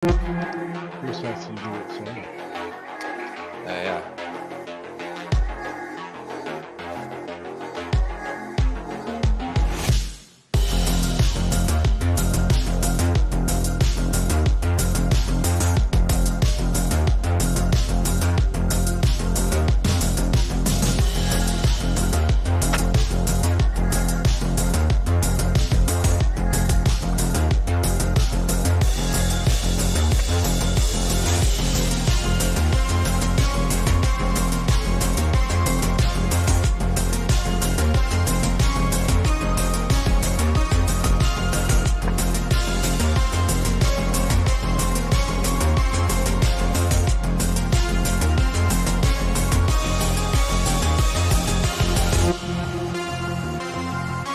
Chris has to do it solo. Yeah.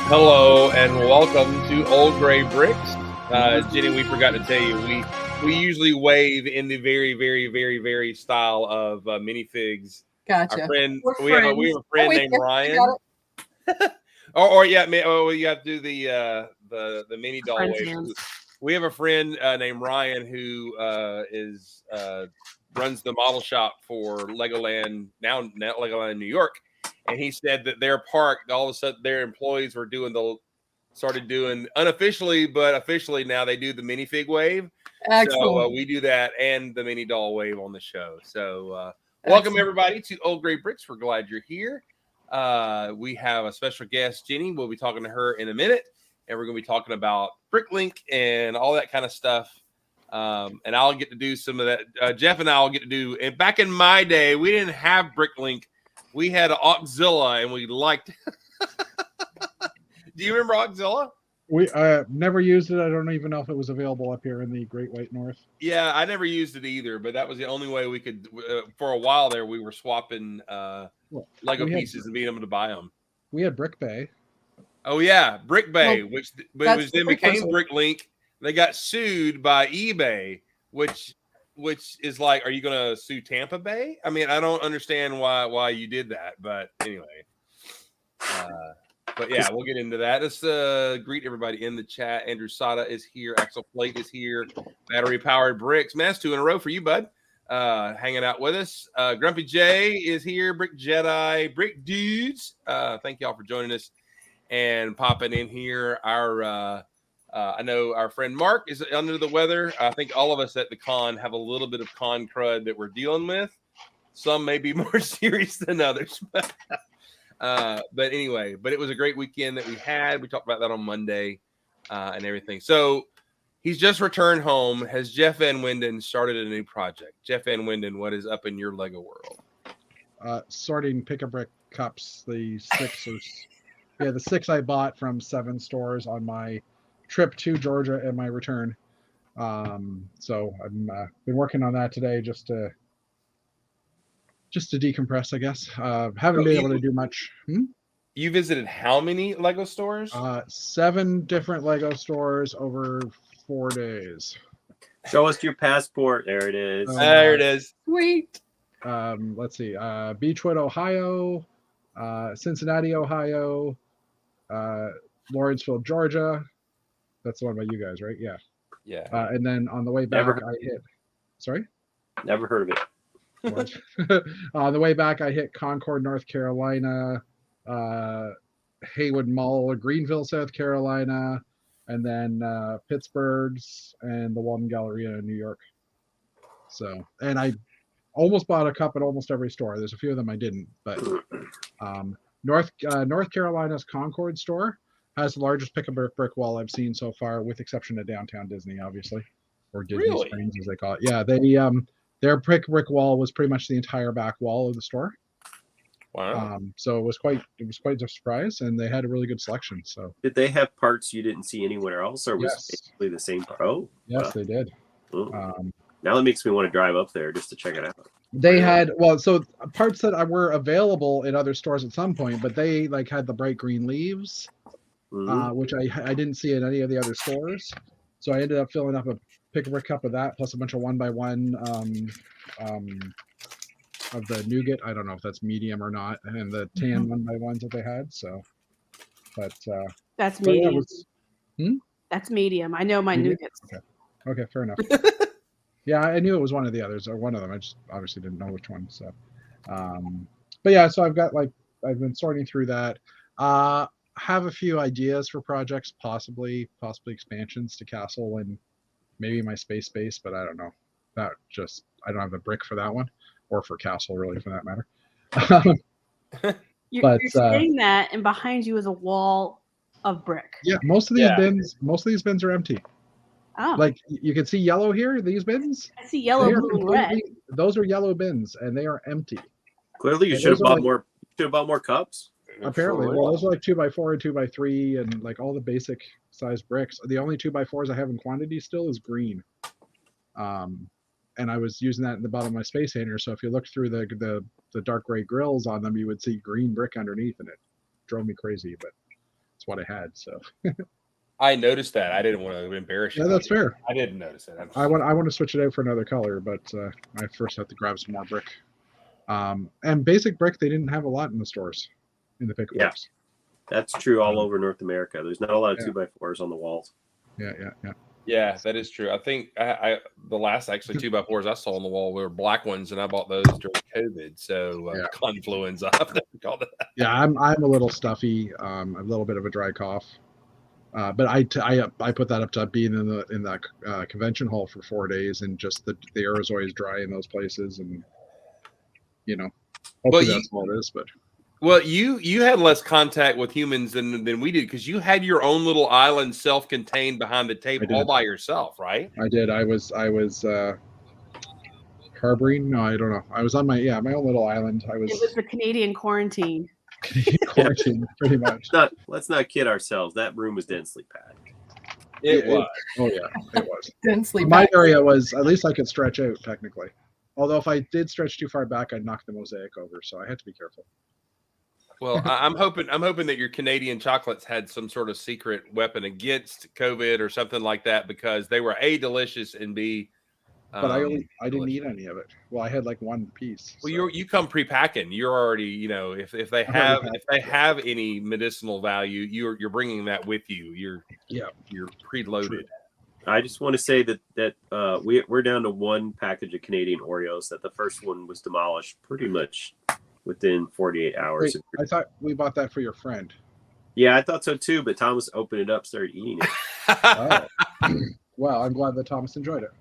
Hello and welcome to Old Gray Bricks. Ginny, we forgot to tell you, we usually wave in the very style of Minifigs. Gotcha. Our friend, we have a friend named Ryan. You have to do the mini doll wave. We have a friend named Ryan who runs the model shop for Legoland, now Legoland New York. And he said that their park, all of a sudden, their employees were started doing unofficially, but officially now they do the minifig wave. Excellent. So we do that and the mini doll wave on the show. So welcome everybody to Old Gray Bricks. We're glad you're here. We have a special guest, Ginny. We'll be talking to her in a minute, and we're going to be talking about Bricklink and all that kind of stuff. And I'll get to do some of that. Jeff and I will get to do. And back in my day, we didn't have Bricklink. We had Auxilla, and we liked it. Do you remember Auxilla? We never used it. I don't even know if it was available up here in the Great White North. Yeah, I never used it either, but that was the only way we could. For a while there, we were swapping Lego pieces and being able to buy them. We had Brick Bay. Oh yeah, Brick Bay, which then became Bricklink. They got sued by eBay, which is like, are you going to sue Tampa Bay? I mean, I don't understand why you did that, but anyway. But yeah, we'll get into that. Let's greet everybody in the chat. Andrew Sada is here. Axel Plate is here. Battery Powered Bricks. Man, that's 2 in a row for you, bud. Hanging out with us. Grumpy J is here. Brick Jedi. Brick Dudes. Thank y'all for joining us and popping in here. I know our friend Mark is under the weather. I think all of us at the con have a little bit of con crud that we're dealing with. Some may be more serious than others. But anyway, it was a great weekend that we had. We talked about that on Monday and everything. So he's just returned home. Has Jeff Van Winden started a new project? Jeff Van Winden, what is up in your Lego world? Sorting pick-a-brick cups. The 6 I bought from 7 stores on my trip to Georgia and my return. So I've been working on that today just to decompress, I guess. Haven't been able to do much. You visited how many Lego stores? 7 different Lego stores over 4 days. Show us your passport. There it is. There it is. Sweet. Let's see. Beechwood, Ohio, Cincinnati, Ohio, Lawrenceville, Georgia. That's the one by you guys, right? Yeah. Yeah. And then on the way back, I hit. Sorry? Never heard of it. On the way back, I hit Concord, North Carolina, Haywood Mall, Greenville, South Carolina, and then Pittsburgh's and the Walden Galleria in New York. So, and I almost bought a cup at almost every store. There's a few of them I didn't, but North Carolina's Concord store has the largest pick-a-brick wall I've seen so far, with exception of Downtown Disney, obviously, or Disney Springs as they call it. Yeah, their pick-a-brick wall was pretty much the entire back wall of the store. Wow. So it was quite a surprise, and they had a really good selection. So did they have parts you didn't see anywhere else, or was it basically the same part? Oh, yes, they did. Now that makes me want to drive up there just to check it out. They had so parts that were available in other stores at some point, but they had the bright green leaves. Which I didn't see in any of the other stores. So I ended up filling up a pick-a-brick cup of that, plus a bunch of 1x1 of the nougat. I don't know if that's medium or not, and the tan 1x1s that they had. So, but that's medium. That's medium. I know my nougats. Okay, fair enough. Yeah, I knew it was one of the others or one of them. I just obviously didn't know which one. So, but yeah, so I've been sorting through that. Have a few ideas for projects, possibly expansions to Castle and maybe my space base, but I don't know. I don't have the brick for that one, or for Castle really for that matter. You're saying that, and behind you is a wall of brick. Yeah, most of these bins are empty. Oh, like you can see yellow here. These bins. I see yellow, blue, and red. Those are yellow bins, and they are empty. Clearly, you should have bought more. Should have bought more cups. Apparently, well, those are like 2x4 and 2x3, and like all the basic size bricks. The only 2x4s I have in quantity still is green. And I was using that in the bottom of my space hanger. So if you look through the dark gray grills on them, you would see green brick underneath, and it drove me crazy. But it's what I had. So I noticed that. I didn't want to embarrass you. Yeah, that's fair. I didn't notice it. I want to switch it out for another color, but I first have to grab some more brick. And basic brick, they didn't have a lot in the stores, in the pickup box. That's true all over North America. There's not a lot of 2x4s on the walls. Yeah, that is true. I think I the last actually 2x4s I saw on the wall were black ones, and I bought those during COVID. So confluenza, I've never called it that. Yeah, I'm a little stuffy, a little bit of a dry cough, but I put that up to being in the convention hall for 4 days, and just the air is always dry in those places, and hopefully that's all it is. But well, you had less contact with humans than we did, because you had your own little island, self-contained behind the table, all by yourself, right? I did. I was harboring. No, I don't know. I was on my own little island. It was the Canadian quarantine. Quarantine, pretty much. Let's not kid ourselves. That room was densely packed. It was. Oh yeah, it was. Densely packed. My area was, at least I could stretch out technically. Although if I did stretch too far back, I'd knock the mosaic over. So I had to be careful. Well, I'm hoping that your Canadian chocolates had some sort of secret weapon against COVID or something like that, because they were A, delicious, and B, but I didn't eat any of it. Well, I had like one piece. Well, so. You come pre-packing. You're already, if they have any medicinal value, you're bringing that with you. You're preloaded. True. I just want to say that we're down to one package of Canadian Oreos. That the first one was demolished pretty much within 48 hours. Wait, I thought we bought that for your friend. Yeah, I thought so too, but Thomas opened it up, started eating it. Oh. Well, I'm glad that Thomas enjoyed it.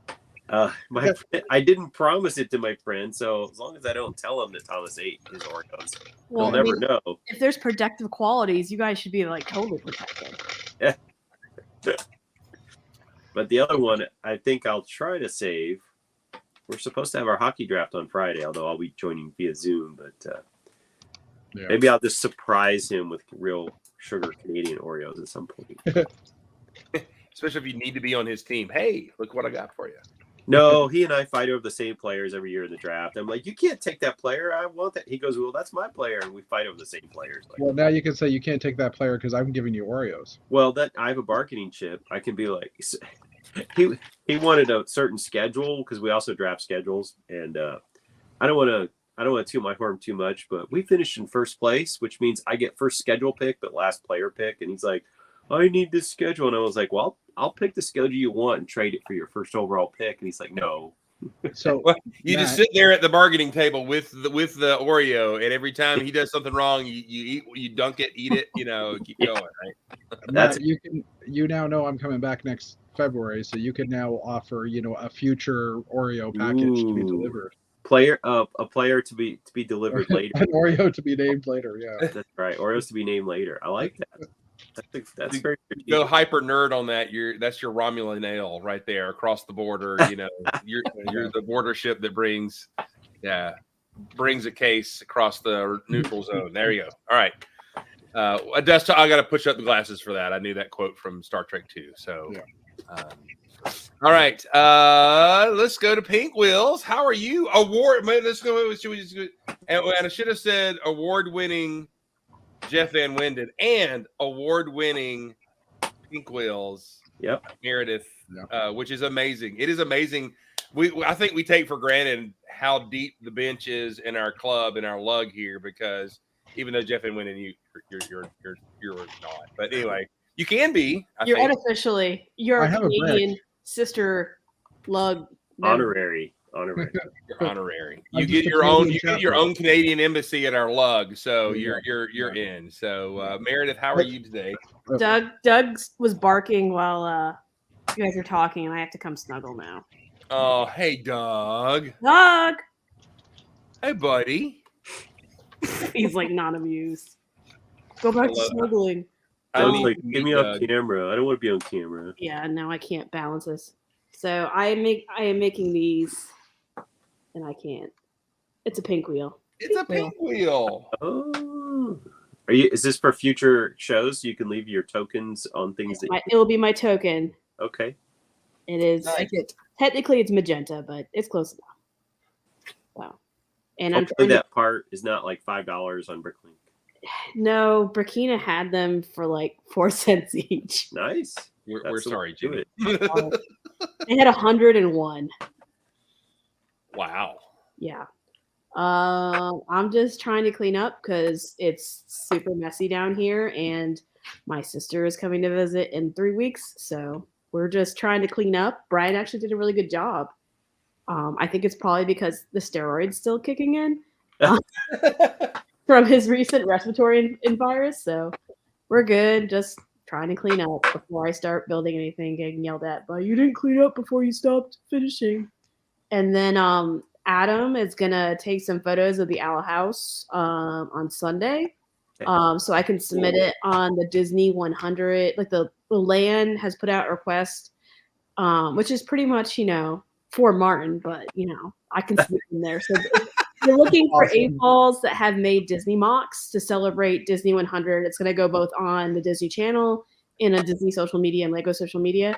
I didn't promise it to my friend, so as long as I don't tell him that Thomas ate his Oreos, he'll never know. If there's productive qualities, you guys should be like totally protected. Yeah. But the other one, I think I'll try to save. We're supposed to have our hockey draft on Friday, although I'll be joining via Zoom. But maybe I'll just surprise him with real sugar Canadian Oreos at some point. Especially if you need to be on his team. Hey, look what I got for you. No, he and I fight over the same players every year in the draft. I'm like, you can't take that player. I want that. He goes, well, that's my player. And we fight over the same players. Like, well, now you can say you can't take that player because I'm giving you Oreos. Well, that I have a bargaining chip. I can be like, he wanted a certain schedule because we also draft schedules. And I don't want to toot my horn too much, but we finished in first place, which means I get first schedule pick, but last player pick. And he's like, I need this schedule. And I was like, well, I'll pick the schedule you want and trade it for your first overall pick. And he's like, no. So you just sit there at the bargaining table with the Oreo, and every time he does something wrong, you dunk it, eat it, keep going, right? Matt, you now know I'm coming back next February, so you can now offer, a future Oreo package to be delivered. A player to be delivered later. An Oreo to be named later, yeah. That's right. Oreos to be named later. I like that. That's very strategic. Go hyper nerd on that. That's your Romulan ale right there across the border. You're the border ship that brings a case across the neutral zone. There you go. All right. I got to push up the glasses for that. I knew that quote from Star Trek 2. So, all right. Let's go to Pink Wheels. How are you? Let's go. And I should have said award-winning Jeff Van Winden and award-winning Pink Wheels. Yep. Meredith, which is amazing. It is amazing. I think we take for granted how deep the bench is in our club, in our lug here, because even though Jeff Van Winden, you're not. But anyway, you can be. You're unofficially. You're a Canadian sister lug Honorary. You're honorary. I'm You just get a your own. Canadian You get your chaperone. own Canadian embassy at our lug. So Yeah. you're in. So Meredith, how are you today? Doug was barking while you guys are talking, and I have to come snuggle now. Oh, hey, Doug. Doug! Hey, buddy. He's like not amused. Go back to snuggling. I Doug's need like, to get meet me on Doug. camera. I don't want to be on camera. Yeah, no, I can't balance this. So I am making these, and I can't. It's a pink wheel. It's a pink wheel. Oh. Is this for future shows? You can leave your tokens on things that It will be my token. Okay. It is. Nice. Technically, it's magenta, but it's close enough. Wow. And Hopefully that part is not like $5 on Bricklink. No, Burkina had them for like 4 cents each. Nice. We're That's the sorry, way to do Ginny. it. They had 101. Wow. Yeah. I'm just trying to clean up because it's super messy down here, and my sister is coming to visit in 3 weeks, so we're just trying to clean up. Brian actually did a really good job. I think it's probably because the steroids still kicking in from his recent respiratory virus. So we're good. Just trying to clean up before I start building anything, getting yelled at. But you didn't clean up before you stopped finishing. And then Adam is gonna take some photos of the Owl House on Sunday. So I can submit it on the Disney 100. Like the land has put out a request, which is pretty much, for Martin, but I can submit in there. So you're looking for Awesome. AFOLs that have made Disney mocks to celebrate Disney 100. It's going to go both on the Disney Channel and on Disney social media and Lego social media.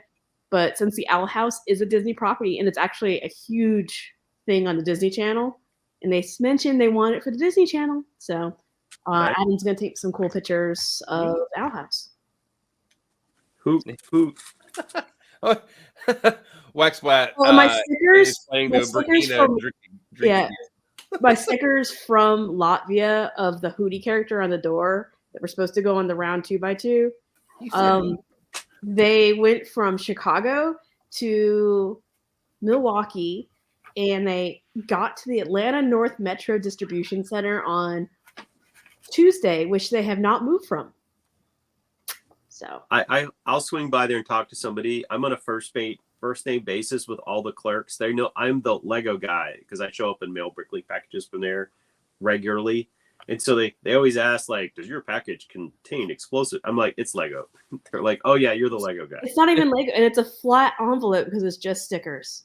But since the Owl House is a Disney property and it's actually a huge thing on the Disney Channel, and they mentioned they want it for the Disney Channel, so Adam's going to take some cool pictures of Owl House. Who? Waxplat. My stickers. Is playing My the stickers Burkina from drinking. my stickers from Latvia of the Hootie character on the door that were supposed to go on the round 2x2. They went from Chicago to Milwaukee, and they got to the Atlanta North Metro Distribution Center on Tuesday, which they have not moved from. So I'll swing by there and talk to somebody. I'm on a first name basis with all the clerks. They know I'm the Lego guy because I show up and mail Bricklink packages from there regularly. And so they always ask, like, does your package contain explosive? I'm like, it's Lego. They're like, oh yeah, you're the Lego guy. it's not even Lego, and it's a flat envelope because it's just stickers.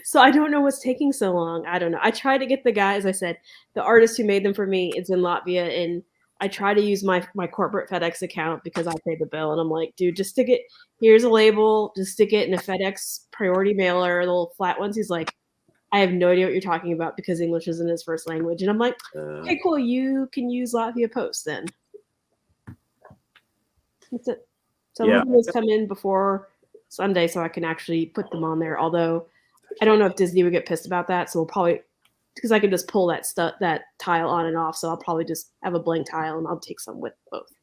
So I don't know what's taking so long. I don't know. I tried to get the guy, as I said, the artist who made them for me is in Latvia, and I try to use my corporate FedEx account because I paid the bill, and I'm like, dude, just stick it. Here's a label. Just stick it in a FedEx priority mailer, the little flat ones. He's like, I have no idea what you're talking about because English isn't his first language. And I'm like, okay, cool. You can use Latvia Post then. That's it. So I'm going to come in before Sunday so I can actually put them on there. Although I don't know if Disney would get pissed about that. So we'll probably, because I can just pull that tile on and off. So I'll probably just have a blank tile and I'll take some with both.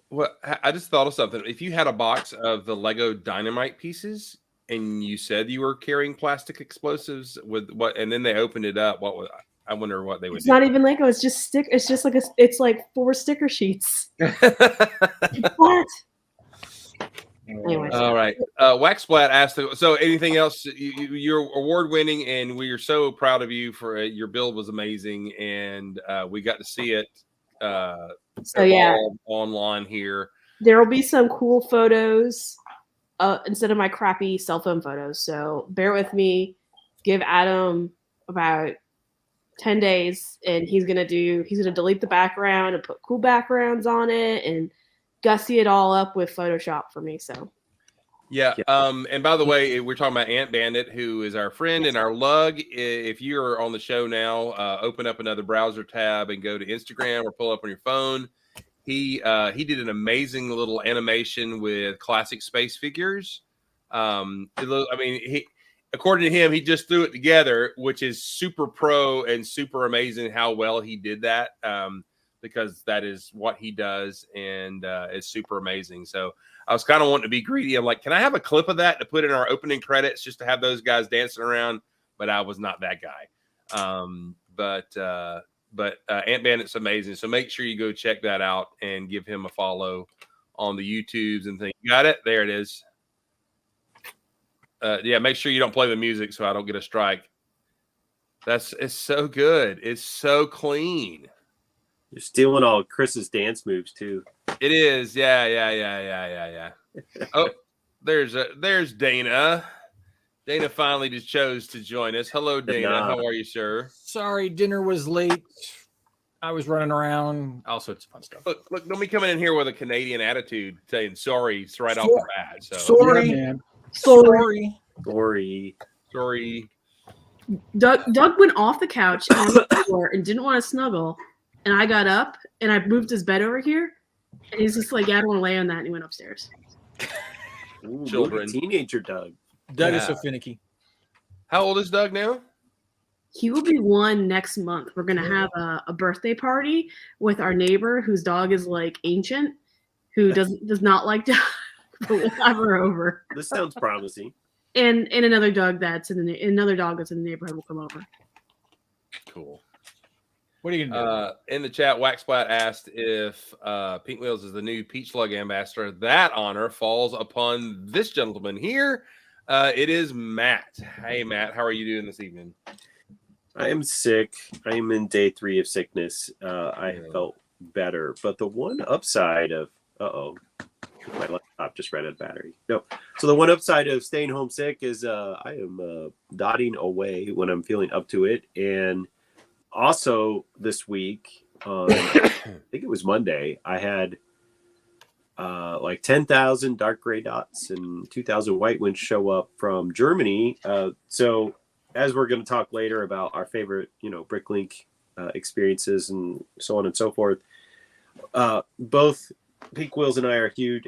Well, I just thought of something. If you had a box of the Lego Dynamite pieces and you said you were carrying plastic explosives with what, and then they opened it up, I wonder what they would do. It's not even Lego. It's just It's just like it's like 4 sticker sheets. What? Anyways. All right. Waxplat asked, so anything else? You're award winning, and we are so proud of you for your build was amazing, and we got to see it. So yeah, online here. There will be some cool photos instead of my crappy cell phone photos. So bear with me. Give Adam about 10 days, and he's gonna delete the background and put cool backgrounds on it and gussy it all up with Photoshop for me. So yeah. And by the way, we're talking about Ant Bandit, who is our friend and our lug. If you're on the show now, open up another browser tab and go to Instagram or pull up on your phone. He did an amazing little animation with classic space figures. According to him, he just threw it together, which is super pro and super amazing how well he did that. because that is what he does, and it's super amazing. So I was kind of wanting to be greedy. I'm like, can I have a clip of that to put in our opening credits just to have those guys dancing around? But I was not that guy. But Ant Bandit's amazing. So make sure you go check that out and give him a follow on the YouTubes and things. Got it? There it is. Yeah, make sure you don't play the music so I don't get a strike. It's so good. It's so clean. You're stealing all Chris's dance moves too. It is. Yeah. Oh, there's Dana. Dana finally just chose to join us. Hello, Dana. How are you, sir? Sorry, dinner was late. I was running around, all sorts of fun stuff. Look, don't be coming in here with a Canadian attitude saying sorry right off the bat. So. Sorry. Yeah, man. Sorry. Doug went off the couch and on the floor and didn't want to snuggle. And I got up and I moved his bed over here. And he's just like, yeah, I don't want to lay on that. And he went upstairs. Ooh, Children. Teenager Doug. Doug is so finicky. How old is Doug now? He will be 1 next month. We're going to have a birthday party with our neighbor whose dog is like ancient, who does not like dogs. But we'll have her over. This sounds promising. And another dog that's in the neighborhood will come over. Cool. What are you gonna do? In the chat, Waxplat asked if Pink Wheels is the new Peach Slug ambassador. That honor falls upon this gentleman here. It is Matt. Hey, Matt, how are you doing this evening? I am sick. I am in day 3 of sickness. I felt better, but the one upside of my laptop just ran out of battery. No, so the one upside of staying home sick is I am dotting away when I'm feeling up to it, and also this week, I think it was Monday, I had like 10,000 dark gray dots and 2,000 white ones show up from Germany. So as we're going to talk later about our favorite, Bricklink experiences and so on and so forth, both Pink Wheels and I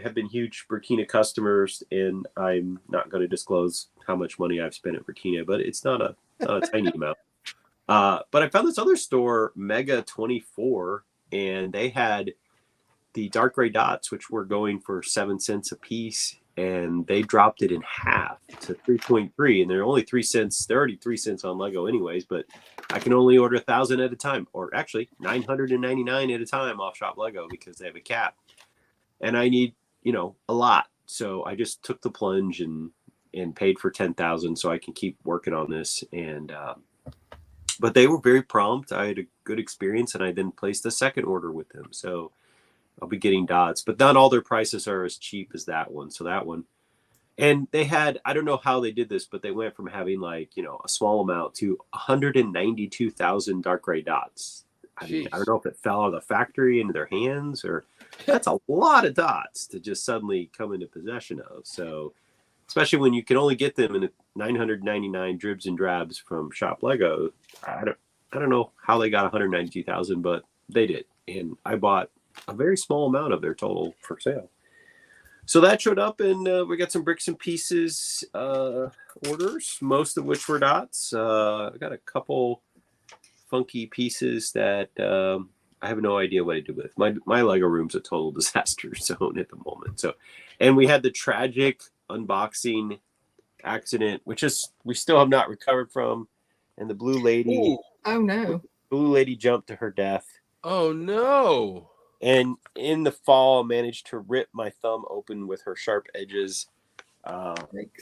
have been huge Burkina customers, and I'm not going to disclose how much money I've spent at Burkina, but it's not a tiny amount. But I found this other store, Mega 24, and they had the dark gray dots, which were going for 7 cents a piece, and they dropped it in half to 3.3, and they're only 3 cents. They're already 3 cents on Lego anyways, but I can only order 1,000 at a time, or actually 999 at a time off Shop Lego because they have a cap, and I need, a lot. So I just took the plunge and paid for 10,000 so I can keep working on this. And, but they were very prompt. I had a good experience, and I then placed a second order with them. So I'll be getting dots, but not all their prices are as cheap as that one. So that one, and they had, I don't know how they did this, but they went from having a small amount to 192,000 dark gray dots. I mean, I don't know if it fell out of the factory into their hands, or that's a lot of dots to just suddenly come into possession of. So especially when you can only get them in 999 dribs and drabs from Shop Lego. I don't know how they got 192,000, but they did. And I bought a very small amount of their total for sale. So that showed up, and we got some bricks and pieces orders, most of which were dots. I got a couple funky pieces that I have no idea what to do with. My Lego room's a total disaster zone at the moment. So, and we had the tragic unboxing accident, which we still have not recovered from. And the blue lady. Ooh. Oh no! Blue lady jumped to her death. Oh no! And in the fall, managed to rip my thumb open with her sharp edges.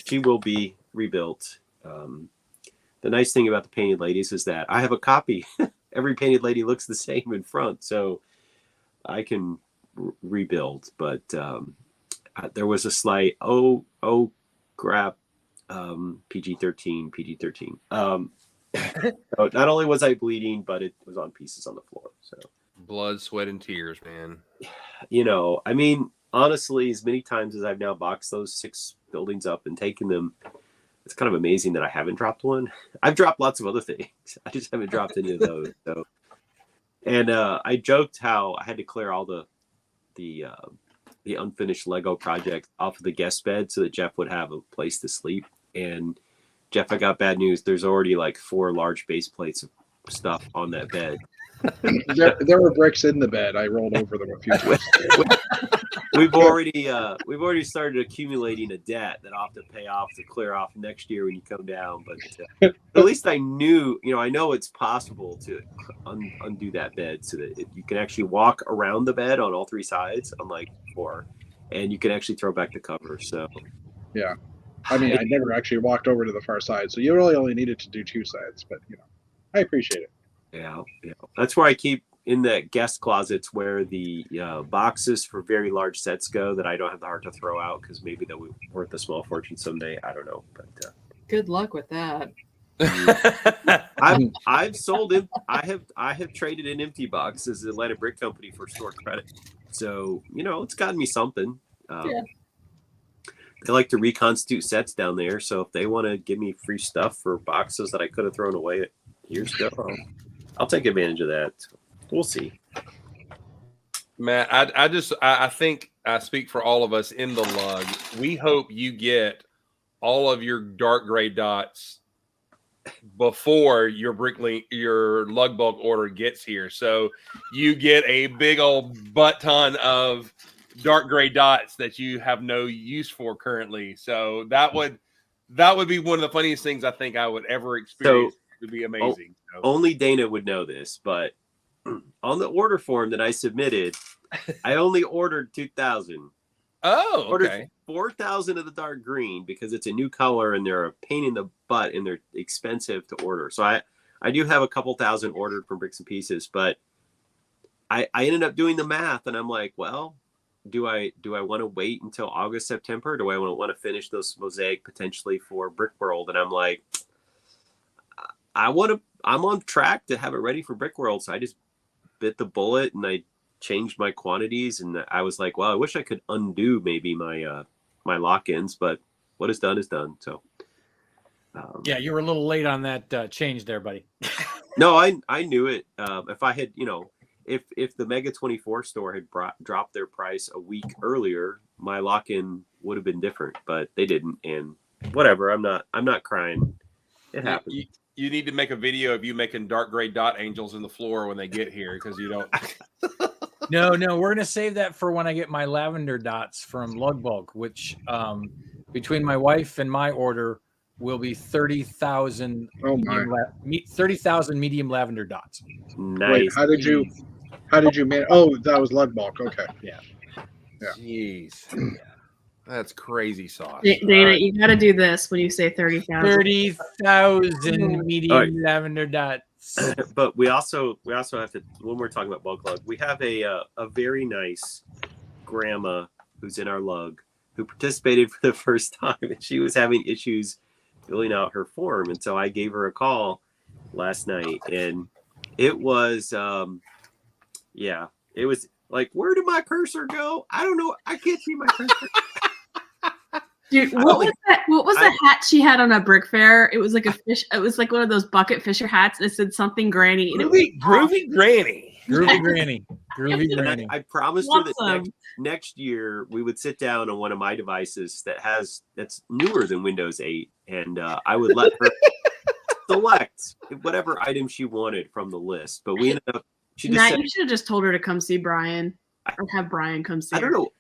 She will be rebuilt. The nice thing about the painted ladies is that I have a copy. Every painted lady looks the same in front, so I can rebuild. But there was a slight crap, PG-13. So not only was I bleeding, but it was on pieces on the floor. So blood, sweat, and tears, man. I mean, honestly, as many times as I've now boxed those 6 buildings up and taken them, it's kind of amazing that I haven't dropped one. I've dropped lots of other things. I just haven't dropped any of those. So, and I joked how I had to clear all the unfinished Lego project off of the guest bed so that Jeff would have a place to sleep. And Jeff, I got bad news. There's already like 4 large base plates of stuff on that bed. There were bricks in the bed. I rolled over them a few times. We've already started accumulating a debt that I'll have to pay off to clear off next year when you come down. But at least I knew, I know it's possible to undo that bed so that you can actually walk around the bed on all three sides, unlike before, and you can actually throw back the cover. So yeah, I mean, I never actually walked over to the far side, so you really only needed to do two sides. But I appreciate it. Yeah. That's where I keep in the guest closets where the boxes for very large sets go that I don't have the heart to throw out because maybe they'll be worth a small fortune someday. I don't know, but Good luck with that. I've sold it. I have traded in empty boxes at Atlanta Brick Company for store credit. So it's gotten me something. Yeah. They like to reconstitute sets down there. So if they want to give me free stuff for boxes that I could have thrown away years ago, I'll take advantage of that. We'll see. Matt, I think I speak for all of us in the lug. We hope you get all of your dark gray dots before your Bricklink, your lug bulk order gets here. So you get a big old butt ton of dark gray dots that you have no use for currently. So that would be one of the funniest things I think I would ever experience. It would be amazing. Only Dana would know this, but on the order form that I submitted, I only ordered 2,000. Oh, okay. Ordered 4,000 of the dark green because it's a new color and they're a pain in the butt and they're expensive to order. So I do have a couple thousand ordered from Bricks and Pieces, but I ended up doing the math and I'm like, well, do I want to wait until August, September? Do I want to finish those mosaic potentially for Brick World? And I'm like, I'm on track to have it ready for Brick World. So I just bit the bullet and I changed my quantities and I was like, well, I wish I could undo maybe my my lock-ins, but what is done is done. So yeah, you were a little late on that change there, buddy. No, I knew it. If I had, if the Mega 24 store had dropped their price a week earlier, my lock-in would have been different, but they didn't. And whatever, I'm not crying. It happened. You need to make a video of you making dark gray dot angels in the floor when they get here because you don't. No, we're gonna save that for when I get my lavender dots from Lug Bulk, which between my wife and my order will be 30,000. Oh my! 30,000 medium lavender dots. Nice. Wait, how did you manage? Oh, that was lug bulk. Okay. Yeah. Jeez. That's crazy sauce. Dana, you got to do this when you say 30,000. 30,000 medium lavender dots. But we also have to, when we're talking about bulk lug, we have a very nice grandma who's in our lug who participated for the first time, and she was having issues filling out her form, and so I gave her a call last night, and it was it was like, where did my cursor go? I don't know. I can't see my cursor. Dude, what was the hat she had on a brick fair? It was like a fish. It was like one of those bucket fisher hats that said something granny. And Groovy Granny. Groovy Granny. I promised her that next year we would sit down on one of my devices that's newer than Windows 8, and I would let her select whatever item she wanted from the list. But we ended up. You should have just told her to come see Brian, or have Brian come see. I don't know.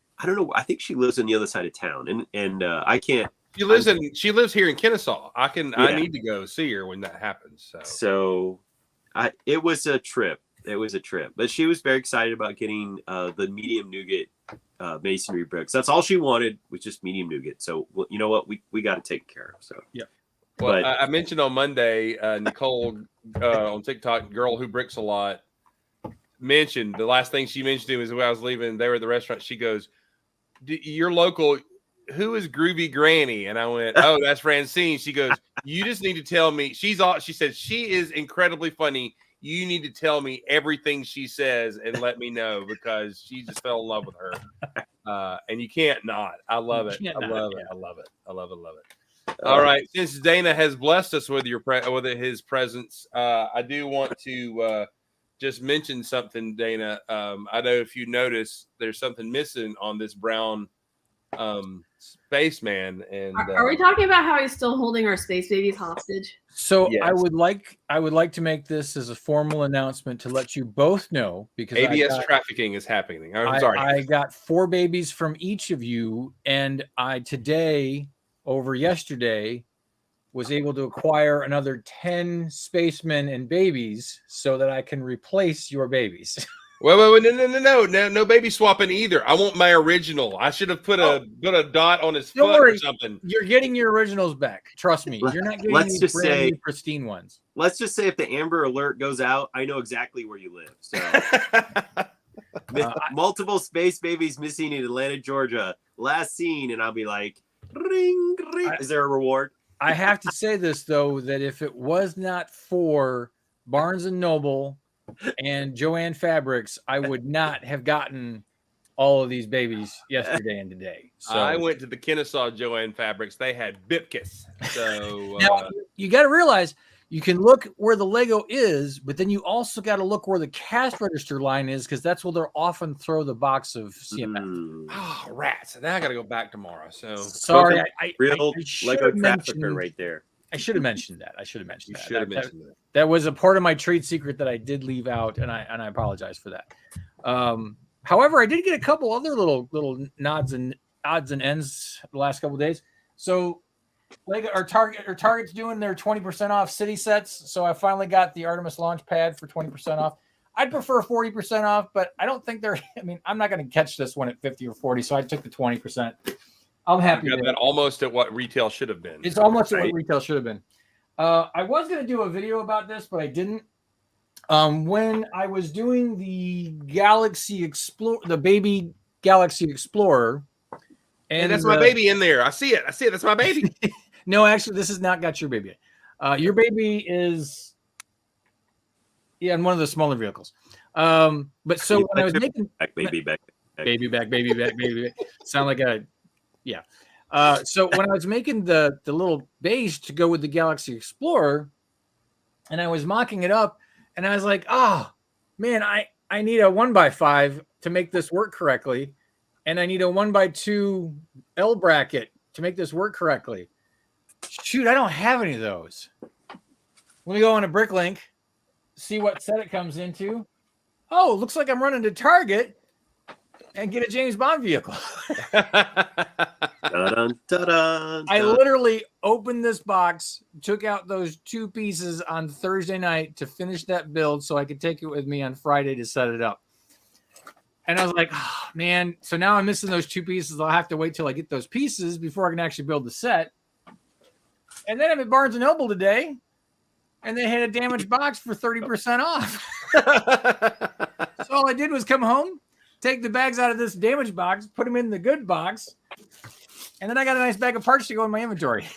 I think she lives on the other side of town, and I can't. She lives here in Kennesaw. I need to go see her when that happens. So it was a trip. But she was very excited about getting the medium nougat masonry bricks. That's all she wanted, was just medium nougat. So you know what, we got to take care of. So yeah. Well, I mentioned on Monday, Nicole on TikTok, girl who bricks a lot, mentioned the last thing she mentioned to me was when I was leaving. They were at the restaurant. She goes, "Your local, who is Groovy Granny?" And I went, "Oh, that's Francine." She goes, "You just need to tell me." She said she is incredibly funny. You need to tell me everything she says and let me know, because she just fell in love with her. And you can't not. I love it. I love it. All right. Since Dana has blessed us with his presence, I do want to just mention something, Dana. I know if you notice, there's something missing on this brown spaceman. And Are we talking about how he's still holding our space babies hostage? So Yes. I would like to make this as a formal announcement to let you both know, because ABS trafficking is happening. I'm sorry. I got 4 babies from each of you, and I today over yesterday was able to acquire another 10 spacemen and babies so that I can replace your babies. Wait, no baby swapping either. I want my original. I should have put a dot on his Don't foot worry. or something. You're getting your originals back. Trust me. You're not getting Let's these just brand say- new pristine ones. Let's just say if the Amber Alert goes out, I know exactly where you live. So multiple space babies missing in Atlanta, Georgia. Last seen, and I'll be like, ring, ring. Is there a reward? I have to say this though, that if it was not for Barnes and Noble and Joanne Fabrics, I would not have gotten all of these babies yesterday and today. So I went to the Kennesaw Joanne Fabrics. They had Bipkiss. So now you got to realize you can look where the Lego is, but then you also got to look where the cash register line is, because that's where they'll often throw the box of CMF. oh, rats. Now I got to go back tomorrow. So Sorry, I Real should Lego have trafficker mentioned, right there. I should have mentioned that. I should have mentioned you that. should have That- mentioned that. that was a part of my trade secret that I did leave out, and I apologize for that. However, I did get a couple other little nods and odds and ends the last couple of days. So, Lego or Target's doing their 20% off city sets. So I finally got the Artemis launch pad for 20% off. I'd prefer 40% off, but I don't think they're. I mean, I'm not going to catch this one at 50 or 40, so I took the 20%. I'm happy. You got that almost at what retail should have been. It's almost at what retail should have been. I was going to do a video about this, but I didn't. When I was doing the baby Galaxy Explorer, and that's my baby in there. I see it. That's my baby. No, actually, this has not got your baby yet. Your baby is, in one of the smaller vehicles. But so when I was making baby back. sound like a, yeah. So when I was making the little base to go with the Galaxy Explorer, and I was mocking it up, and I was like, oh man, I need a 1x5 to make this work correctly, and I need a 1x2 L bracket to make this work correctly. Shoot, I don't have any of those. Let me go on a Bricklink, see what set it comes into. Oh, looks like I'm running to Target and get a James Bond vehicle. Dun, dun, dun, I dun. literally opened this box, took out those 2 pieces on Thursday night to finish that build so I could take it with me on Friday to set it up. And I was like, oh, man, so now I'm missing those 2 pieces. I'll have to wait till I get those pieces before I can actually build the set. And then I'm at Barnes & Noble today, and they had a damaged box for 30% off. So all I did was come home, take the bags out of this damaged box, put them in the good box, and then I got a nice bag of parts to go in my inventory.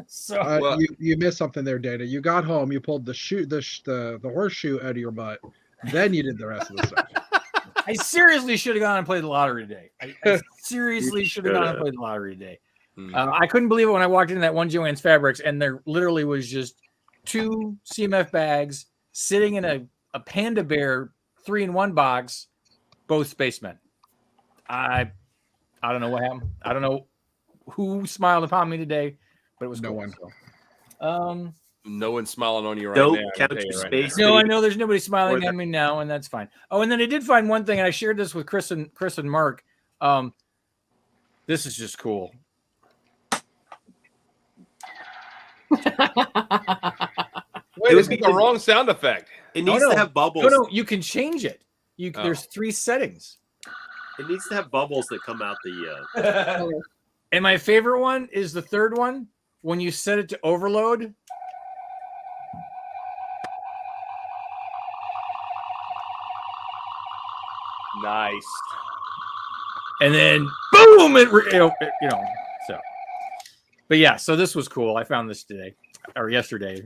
So you missed something there, Dana. You got home, you pulled the horseshoe out of your butt, then you did the rest of the stuff. I seriously should have gone and played the lottery today. I seriously should have gone and played the lottery today. I couldn't believe it when I walked into that one Joanne's Fabrics, and there literally was just 2 CMF bags sitting in a Panda Bear 3-in-1 box, both spacemen. I don't know what happened. I don't know who smiled upon me today, but it was No cool. one. No one's smiling on you right Don't now. count I can tell your you right space. now. No, I know there's nobody smiling Or the- at me now, and that's fine. Oh, and then I did find one thing, and I shared this with Chris and Mark. This is just cool. Wait, it's got the wrong sound effect. It No, needs no. to have bubbles. No, you can change it. There's 3 settings. It needs to have bubbles that come out the. And my favorite one is the 3rd one. When you set it to overload, Nice. and then boom, so. But yeah, so this was cool. I found this today or yesterday.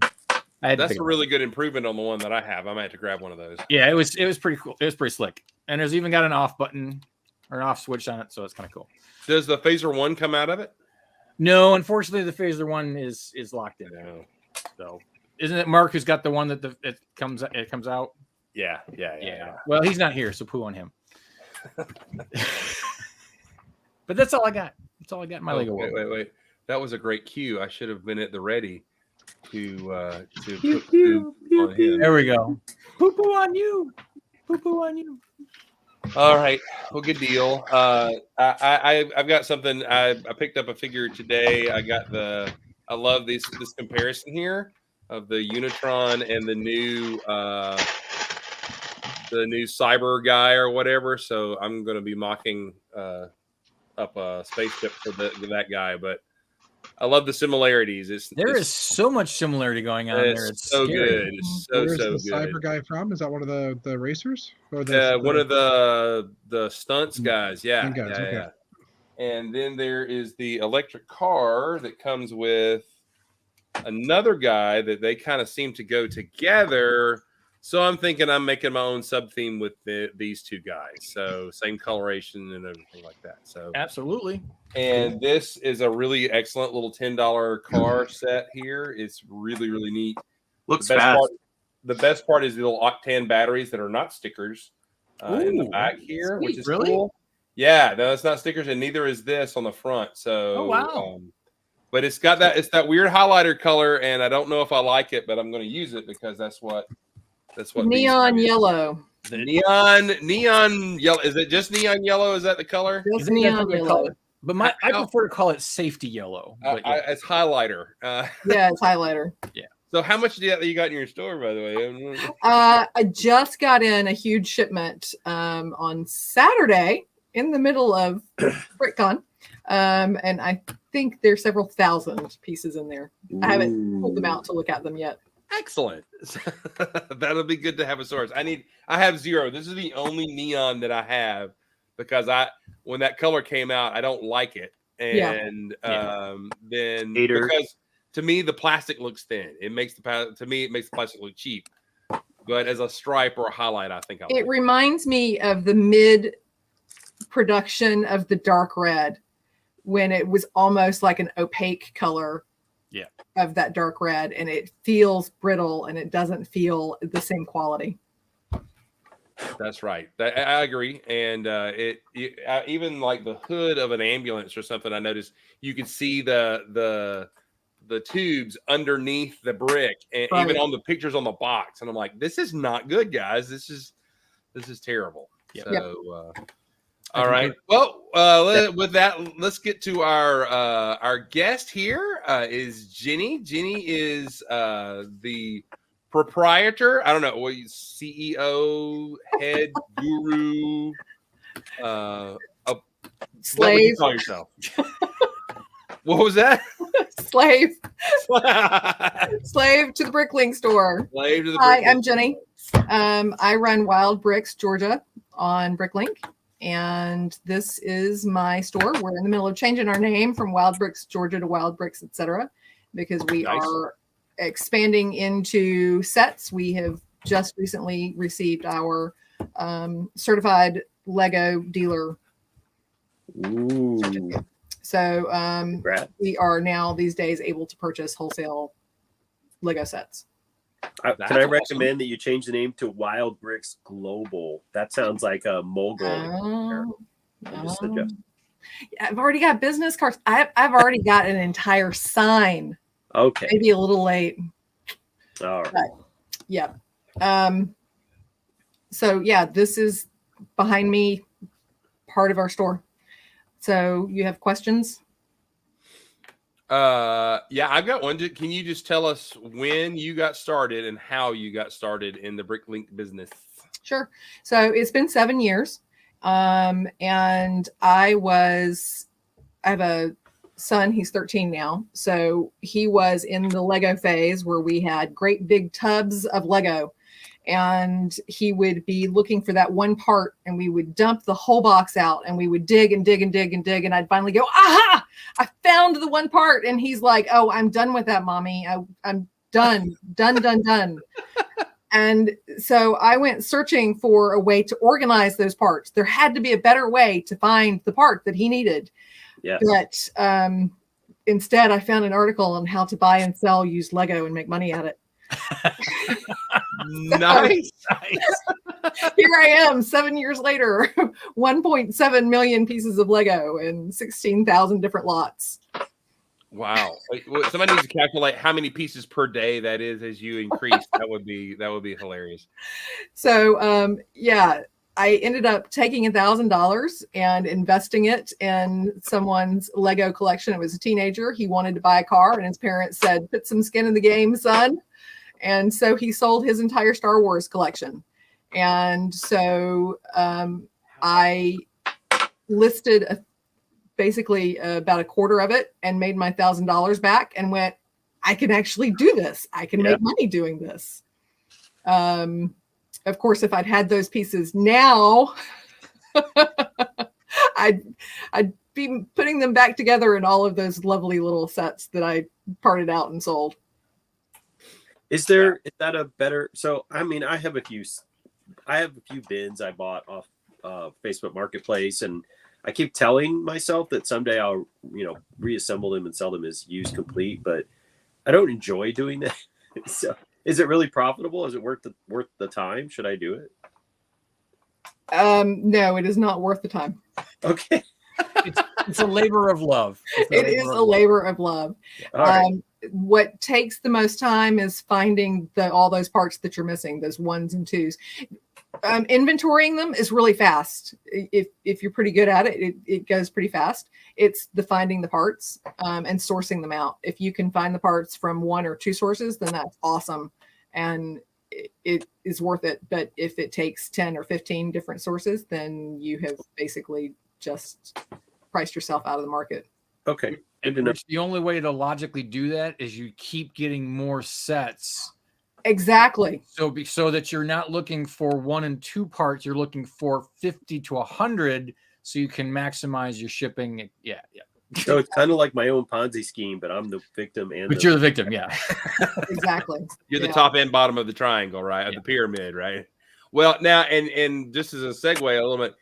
I had to That's pick a it up. really good improvement on the one that I have. I might have to grab one of those. Yeah, it was pretty cool. It was pretty slick. And there's even got an off button or an off switch on it, so it's kind of cool. Does the Phaser 1 come out of it? No, unfortunately, the Phaser 1 is locked in. No. So, isn't it Mark who's got the one that it comes out? Yeah. Well, he's not here, so poo on him. But that's all I got. That's all I got in my Oh, Lego wait, world. wait. That was a great cue. I should have been at the ready to Pew, put pew, poop pew, on pew. him. There we go. Poo poo on you. Poo poo on you. All right. Well, good deal. I've got something. I picked up a figure today. I love this comparison here of the Unitron and the new Cyberguy or whatever. So I'm going to be mocking up a spaceship for that guy. But I love the similarities. There is so much similarity going on there. It's so scary. good. It's Where's so the good. cyber guy from? Is that one of the racers or the One of the stunts guys. Yeah, Stunt guys, okay. yeah. And then there is the electric car that comes with another guy that they kind of seem to go together. So I'm thinking I'm making my own sub theme with these two guys. So same coloration and everything like that. So Absolutely. and this is a really excellent little $10 car set here. It's really, really neat. Looks The best fast. the best part is the little octane batteries that are not stickers in the back here, sweet. which is Really? cool. Yeah, no, it's not stickers, and neither is this on the front. So, Oh, wow. But it's got that weird highlighter color, and I don't know if I like it, but I'm going to use it because that's what Neon yellow. The neon yellow. Is it just neon yellow? Is that the color? Just neon yellow. But I prefer to call it safety yellow. But yeah. It's highlighter. Yeah, it's highlighter. Yeah. So how much do you got in your store, by the way? I just got in a huge shipment on Saturday in the middle of BrickCon, and I think there's several thousand pieces in there. I haven't pulled them out to look at them yet. Excellent. That'll be good to have a source. I have 0. This is the only neon that I have because when that color came out, I don't like it. And then because to me the plastic looks thin. It makes the plastic look cheap. But as a stripe or a highlight, I think it reminds me of the mid production of the dark red when it was almost like an opaque color. Yeah. Of that dark red, and it feels brittle and it doesn't feel the same quality. That's right. I agree. And even like the hood of an ambulance or something, I noticed you could see the tubes underneath the brick, and even on the pictures on the box. And I'm like, this is not good, guys. This is terrible. Yep. So, all right. Well, with that, let's get to our guest here. Is Ginny. Ginny is the proprietor. I don't know, CEO, head guru, Slave. What would you call yourself? What was that? Slave. Slave to the Bricklink store. Slave to the Hi, Bricklink. I'm Jenny. I run Wild Bricks Georgia on Bricklink, and this is my store. We're in the middle of changing our name from Wild Bricks Georgia to Wild Bricks, etc., because we are expanding into sets. We have just recently received our certified Lego dealer certificate. So we are now these days able to purchase wholesale Lego sets. Can I recommend that you change the name to Wild Bricks Global? That sounds like a mogul. I've already got business cards. I've already got an entire sign. Okay. Maybe a little late. All right. But, yeah. So yeah, this is behind me, part of our store. So you have questions? Yeah, I've got one. Can you just tell us when you got started and how you got started in the Bricklink business? Sure. So it's been 7 years. And I have a son, he's 13 now. So he was in the Lego phase where we had great big tubs of Lego, and he would be looking for that one part, and we would dump the whole box out, and we would dig and dig and dig and dig. And I'd finally go, aha, I found the one part. And he's like, oh, I'm done with that, mommy. I'm done. And so I went searching for a way to organize those parts. There had to be a better way to find the part that he needed. Yes. But instead, I found an article on how to buy and sell used Lego and make money at it. Nice. Here I am 7 years later, 1.7 million pieces of Lego and 16,000 different lots. Wow. Somebody needs to calculate how many pieces per day that is as you increase. That would be hilarious. So yeah, I ended up taking $1,000 and investing it in someone's Lego collection. It was a teenager. He wanted to buy a car, and his parents said, "Put some skin in the game, son." And so he sold his entire Star Wars collection. And so I listed basically about a quarter of it and made my $1,000 back and went, I can actually do this. I can make money doing this. Of course, if I'd had those pieces now, I'd be putting them back together in all of those lovely little sets that I parted out and sold. Is that a better? So I mean, I have a few bins I bought off Facebook Marketplace, and I keep telling myself that someday I'll reassemble them and sell them as used complete, but I don't enjoy doing that. So is it really profitable? Is it worth the time? Should I do it? No, it is not worth the time. Okay. It's a labor of love. It is a labor of love. All right. What takes the most time is finding all those parts that you're missing, those ones and twos. Inventorying them is really fast. If you're pretty good at it, it goes pretty fast. It's the finding the parts and sourcing them out. If you can find the parts from one or two sources, then that's awesome. And it is worth it. But if it takes 10 or 15 different sources, then you have basically just priced yourself out of the market. Okay. The only way to logically do that is you keep getting more sets. Exactly. So that you're not looking for 1 and 2 parts, you're looking for 50 to 100, so you can maximize your shipping. Yeah. So it's kind of like my own Ponzi scheme, but I'm the victim. You're the victim, yeah. Exactly. You're the top and bottom of the triangle, right? Of the pyramid, right? Well, now, and just as a segue a little bit,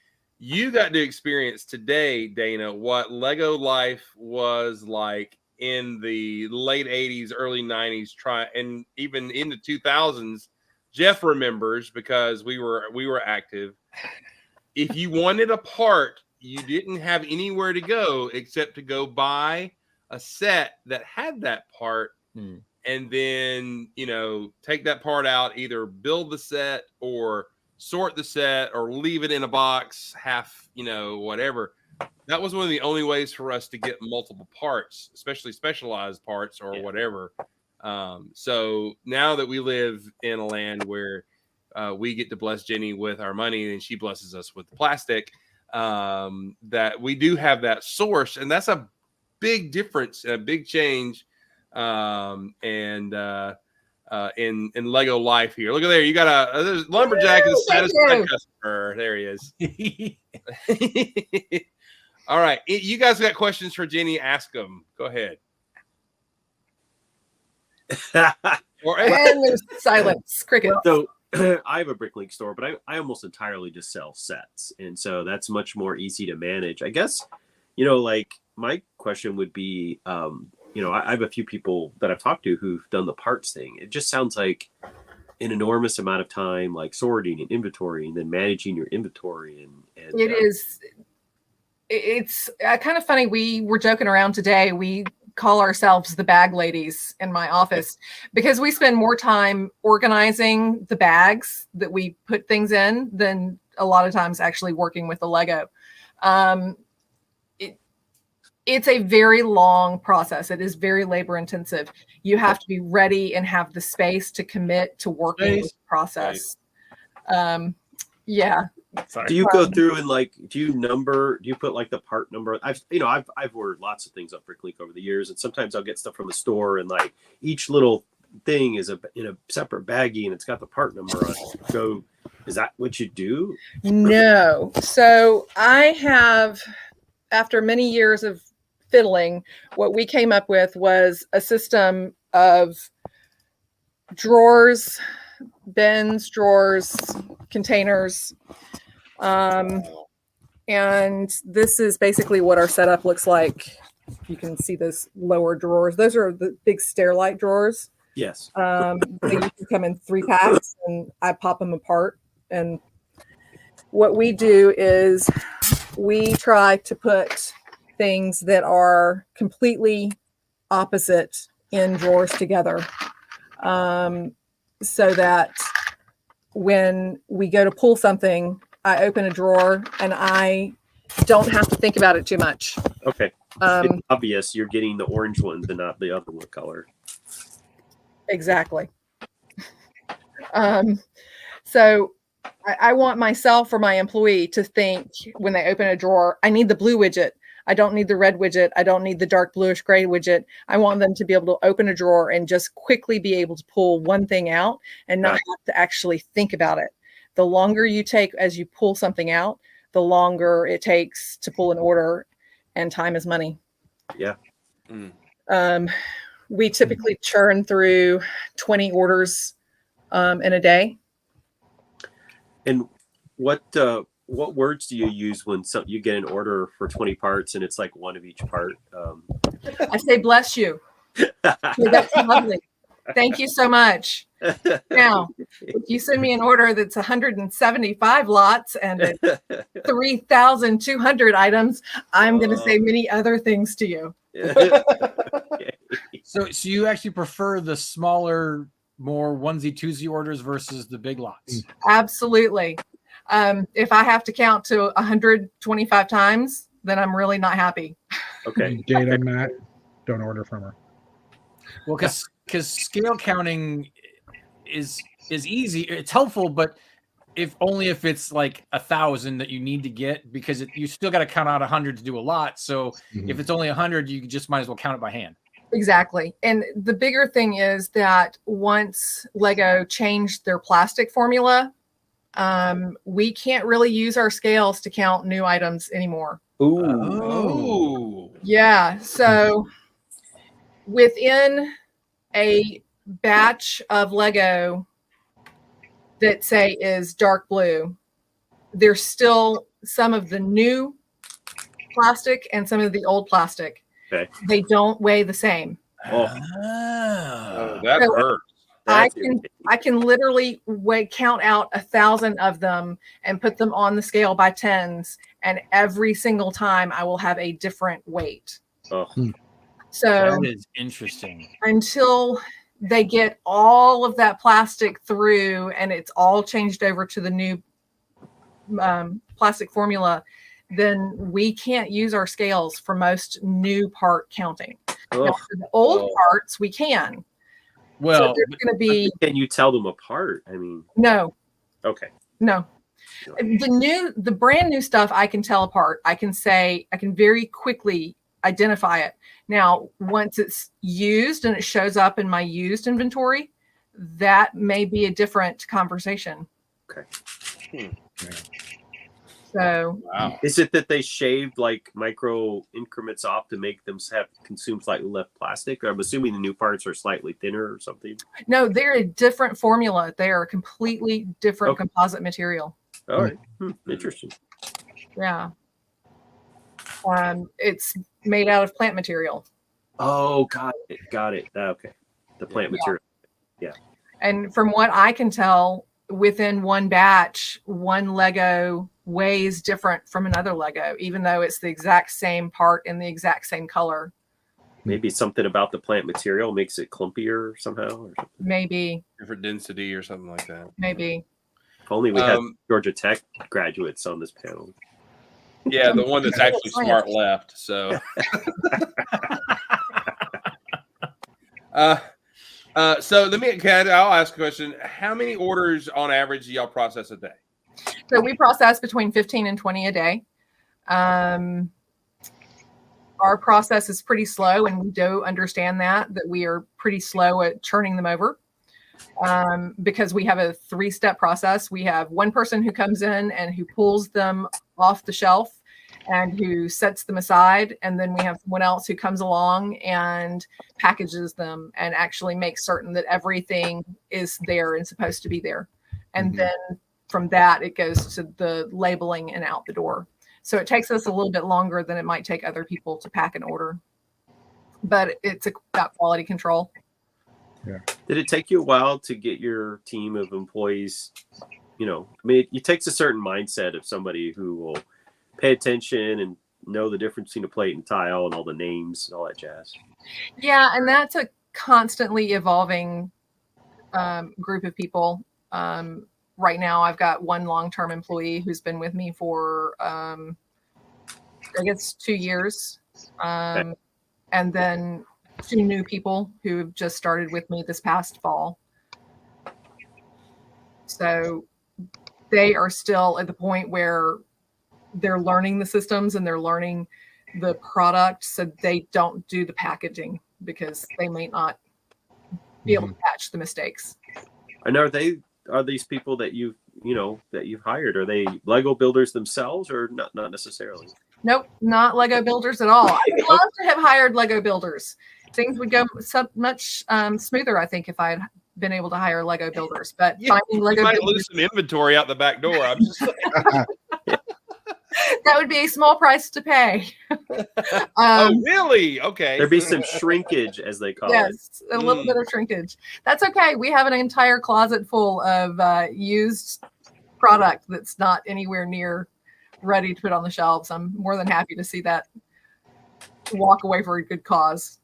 you got to experience today, Dana, what Lego life was like in the late 80s, early 90s, and even in the 2000s. Jeff remembers because we were active. If you wanted a part, you didn't have anywhere to go except to go buy a set that had that part, and then take that part out, either build the set or sort the set or leave it in a box, whatever. That was one of the only ways for us to get multiple parts, especially specialized parts or whatever. So now that we live in a land where we get to bless Ginny with our money and she blesses us with the plastic, that we do have that source, and that's a big difference, a big change. In Lego life here. Look at there. You got there's Lumberjack is a satisfied customer. There he is. All right. You guys got questions for Ginny? Ask them. Go ahead. And there's silence. Cricket. So I have a Bricklink store, but I almost entirely just sell sets. And so that's much more easy to manage. I guess, like my question would be, I have a few people that I've talked to who've done the parts thing. It just sounds like an enormous amount of time, like sorting and inventory and then managing your inventory. And it is. It's kind of funny. We were joking around today. We call ourselves the bag ladies in my office because we spend more time organizing the bags that we put things in than a lot of times actually working with the Lego. It's a very long process. It is very labor intensive. You have to be ready and have the space to commit to working with the process. Yeah. Sorry. Do you go through and do you put like the part number? I've ordered lots of things off Bricklink over the years, and sometimes I'll get stuff from the store and like each little thing is in a separate baggie and it's got the part number on it. So is that what you do? No. So I have, after many years of fiddling, what we came up with was a system of drawers, bins, drawers, containers. And this is basically what our setup looks like. You can see those lower drawers. Those are the big stairlight drawers. Yes. They usually come in 3 packs, and I pop them apart and what we do is we try to put things that are completely opposite in drawers together, so that when we go to pull something, I open a drawer and I don't have to think about it too much. Okay. It's obvious you're getting the orange ones and not the other one color. Exactly. So I want myself or my employee to think when they open a drawer, I need the blue widget. I don't need the red widget. I don't need the dark bluish gray widget. I want them to be able to open a drawer and just quickly be able to pull one thing out and not have to actually think about it. The longer you take as you pull something out, the longer it takes to pull an order, and time is money. Yeah. We typically churn through 20 orders in a day. And what words do you use when you get an order for 20 parts and it's like one of each part? I say, bless you. That's lovely. Thank you so much. Now, if you send me an order that's 175 lots and 3,200 items, I'm going to say many other things to you. So you actually prefer the smaller, more onesie twosie orders versus the big lots? Absolutely. If I have to count to 125 times, then I'm really not happy. Okay. Date on that. Don't order from her. Well, because scale counting is easy. It's helpful, but if it's like 1,000 that you need to get, because you still got to count out 100 to do a lot. So if it's only 100, you just might as well count it by hand. Exactly. And the bigger thing is that once Lego changed their plastic formula, we can't really use our scales to count new items anymore. Ooh. Yeah. So within a batch of Lego that say is dark blue, there's still some of the new plastic and some of the old plastic. Okay. They don't weigh the same. Oh, that hurts. I can literally count out 1,000 of them and put them on the scale by tens, and every single time I will have a different weight. Oh. So that is interesting. Until they get all of that plastic through and it's all changed over to the new plastic formula, then we can't use our scales for most new part counting. Now, for the old parts, we can. Well, so there's going to be. Can you tell them apart? I mean, no. Okay. No. The brand new stuff I can tell apart. I can very quickly identify it. Now, once it's used and it shows up in my used inventory, that may be a different conversation. Okay. So, wow. Is it that they shaved like micro increments off to make them consume slightly less plastic? I'm assuming the new parts are slightly thinner or something. No, they're a different formula. They are a completely different composite material. All right. Interesting. Yeah. It's made out of plant material. Oh, got it. Okay. The plant material. Yeah. And from what I can tell, within one batch, one Lego weighs different from another Lego, even though it's the exact same part in the exact same color. Maybe something about the plant material makes it clumpier somehow, or something. Maybe Different density or something like that. Maybe. If only we had Georgia Tech graduates on this panel. Yeah, the one that's actually smart left. So, so let me, I'll ask a question. How many orders on average do y'all process a day? So we process between 15 and 20 a day. Our process is pretty slow, and we do understand that we are pretty slow at churning them over. Because we have a 3-step process. We have one person who comes in and who pulls them off the shelf and who sets them aside. And then we have someone else who comes along and packages them and actually makes certain that everything is there and supposed to be there. And then from that, it goes to the labeling and out the door. So it takes us a little bit longer than it might take other people to pack an order. But it's about quality control. Yeah. Did it take you a while to get your team of employees I mean, it takes a certain mindset of somebody who will pay attention and know the difference between a plate and tile and all the names and all that jazz. Yeah, and that's a constantly evolving group of people. Right now, I've got one long-term employee who's been with me for, I guess, 2 years. And then 2 new people who have just started with me this past fall. So they are still at the point where they're learning the systems and they're learning the product, so they don't do the packaging because they may not be able to catch the mistakes. And are these people that you've hired? Are they Lego builders themselves, or not necessarily? Nope, not Lego builders at all. I would love to have hired Lego builders. Things would go so much smoother, I think, if I had been able to hire Lego builders. But finding Lego you might builders, lose some inventory out the back door. I'm just saying. that would be a small price to pay. Oh, really? Okay. There'd be some shrinkage, as they call it. Yes, a little bit of shrinkage. That's okay. We have an entire closet full of used product that's not anywhere near ready to put on the shelves. I'm more than happy to see that walk away for a good cause.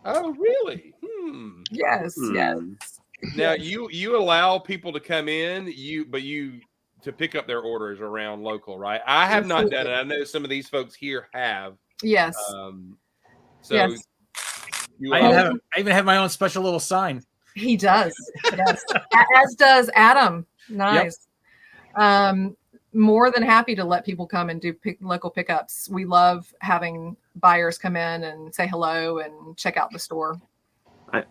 Oh, really? Yes, yes. Now you allow people to come in, to pick up their orders around local, right? I have not done it. I know some of these folks here have. Yes. So yes. I even have my own special little sign. He does. Yes. As does Adam. Nice. Yep. More than happy to let people come and do local pickups. We love having buyers come in and say hello and check out the store.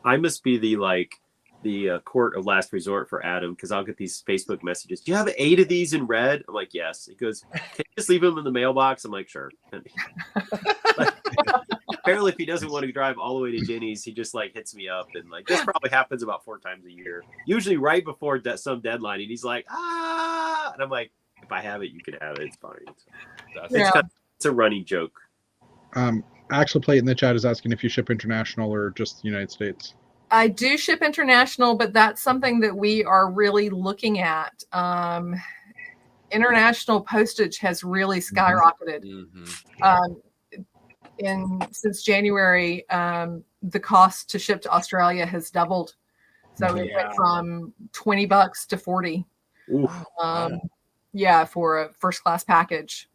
I must be the court of last resort for Adam, because I'll get these Facebook messages. Do you have 8 of these in red? I'm like, yes. He goes, can you just leave them in the mailbox? I'm like, sure. Apparently, if he doesn't want to drive all the way to Ginny's, he just hits me up, and this probably happens about 4 times a year. Usually right before some deadline, and he's like, and I'm like, if I have it, you can have it. It's fine. It's a running joke. Actual Plate in the chat is asking if you ship international or just the United States. I do ship international, but that's something that we are really looking at. International postage has really skyrocketed. Since January, the cost to ship to Australia has doubled. So it went from $20 to $40. For a first class package.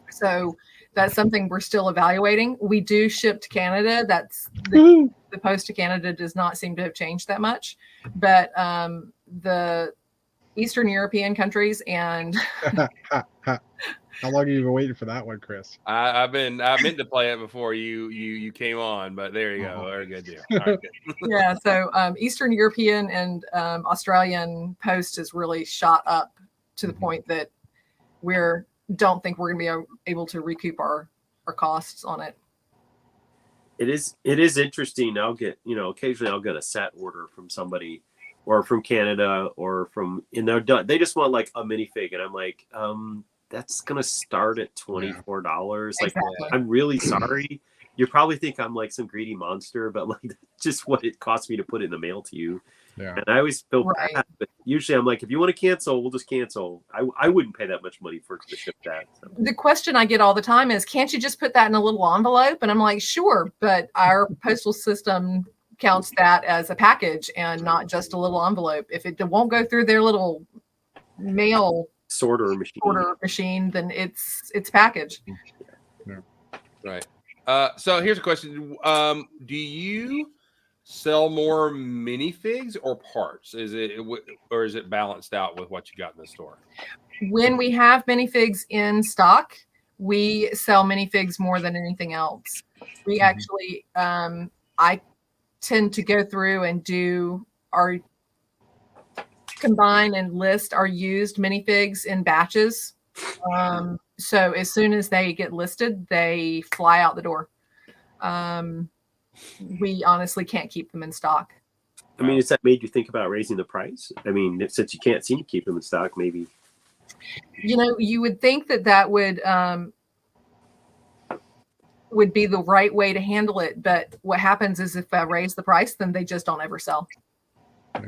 So that's something we're still evaluating. We do ship to Canada. That's the post to Canada does not seem to have changed that much, but the Eastern European countries and how long have you been waiting for that one, Chris? I meant to play it before you came on, but there you go. Very good deal. All right, good. Yeah, so Eastern European and Australian post has really shot up to the point that don't think we're going to be able to recoup our costs on it. It is interesting. I'll get, occasionally I'll get a set order from somebody or from Canada or from, they just want a minifig. And I'm like, that's going to start at $24. Exactly. I'm really sorry. You probably think I'm some greedy monster, but that's just what it costs me to put it in the mail to you. Yeah. And I always feel bad, but usually I'm like, if you want to cancel, we'll just cancel. I wouldn't pay that much money to ship that. So. The question I get all the time is, can't you just put that in a little envelope? And I'm like, sure, but our postal system counts that as a package and not just a little envelope. If it won't go through their little mail sorter machine, then it's package. Yeah. Right. So here's a question. Do you sell more minifigs or parts? Is it balanced out with what you got in the store? When we have minifigs in stock, we sell minifigs more than anything else. We actually, I tend to go through and combine and list our used minifigs in batches. So as soon as they get listed, they fly out the door. We honestly can't keep them in stock. I mean, has that made you think about raising the price? I mean, since you can't seem to keep them in stock, maybe. You would think that would be the right way to handle it. But what happens is if I raise the price, then they just don't ever sell.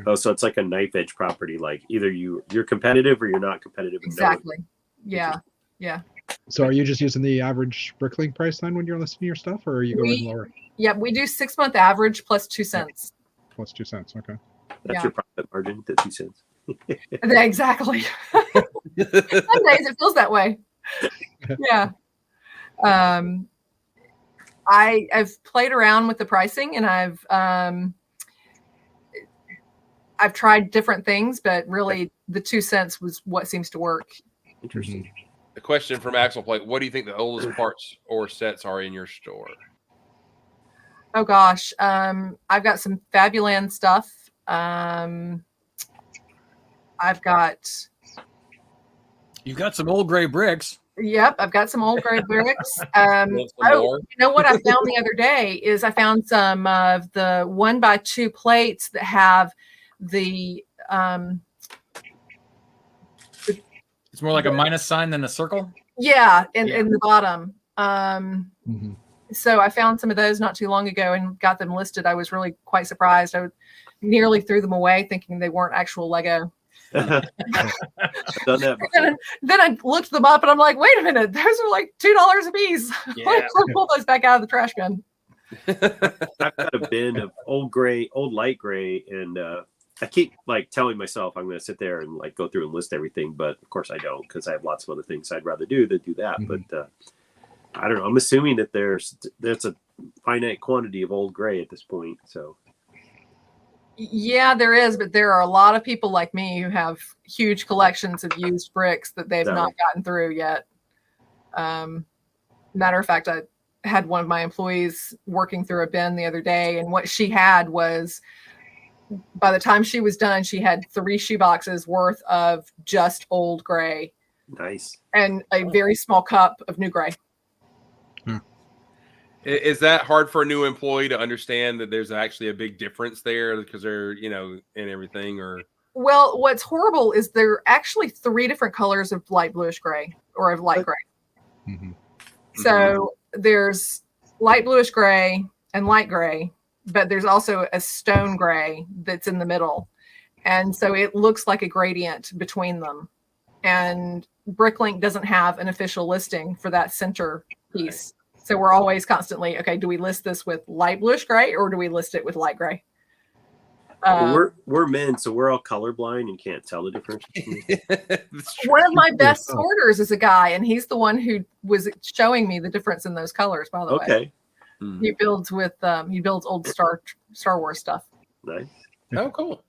Oh, so it's like a knife edge property. Like either you're competitive or you're not competitive. Exactly. Yeah. Yeah. So are you just using the average Bricklink price then when you're listing your stuff, or are you going lower? Yeah, we do 6-month average plus 2 cents. Plus 2 cents. Okay. That's your profit margin, the 2 cents. Exactly. Some days it feels that way. Yeah. I've played around with the pricing, and I've tried different things, but really the 2 cents was what seems to work. Interesting. The question from Axel Plate: what do you think the oldest parts or sets are in your store? Oh gosh. I've got some Fabuland stuff. I've got. You've got some old gray bricks. Yep, I've got some old gray bricks. You know what I found the other day is I found some of the 1x2 plates that have the. It's more like a minus sign than a circle. Yeah, in the bottom. So I found some of those not too long ago and got them listed. I was really quite surprised. I nearly threw them away thinking they weren't actual Lego. I've done that before. Then I looked them up and I'm like, wait a minute, those are like $2 a piece. Yeah. Like, pull those back out of the trash bin. I've got a bin of old light gray, and I keep like telling myself I'm going to sit there and like go through and list everything, but of course I don't, because I have lots of other things I'd rather do than do that. But I don't know. I'm assuming that there's a finite quantity of old gray at this point. So yeah, there is, but there are a lot of people like me who have huge collections of used bricks that they've not gotten through yet. Matter of fact, I had one of my employees working through a bin the other day, and what she had was, by the time she was done, she had 3 shoeboxes worth of just old gray. Nice. And a very small cup of new gray. Is that hard for a new employee to understand that there's actually a big difference there because they're, in everything? Or well, what's horrible is there are actually 3 different colors of light bluish gray or of light gray. So there's light bluish gray and light gray, but there's also a stone gray that's in the middle. And so it looks like a gradient between them. And Bricklink doesn't have an official listing for that center piece. So we're always constantly, okay, do we list this with light bluish gray or do we list it with light gray? Well, we're men, so we're all colorblind and can't tell the difference. One of my best sorters is a guy, and he's the one who was showing me the difference in those colors, by the way. Okay. He builds old Star Wars stuff. Nice. Oh, cool.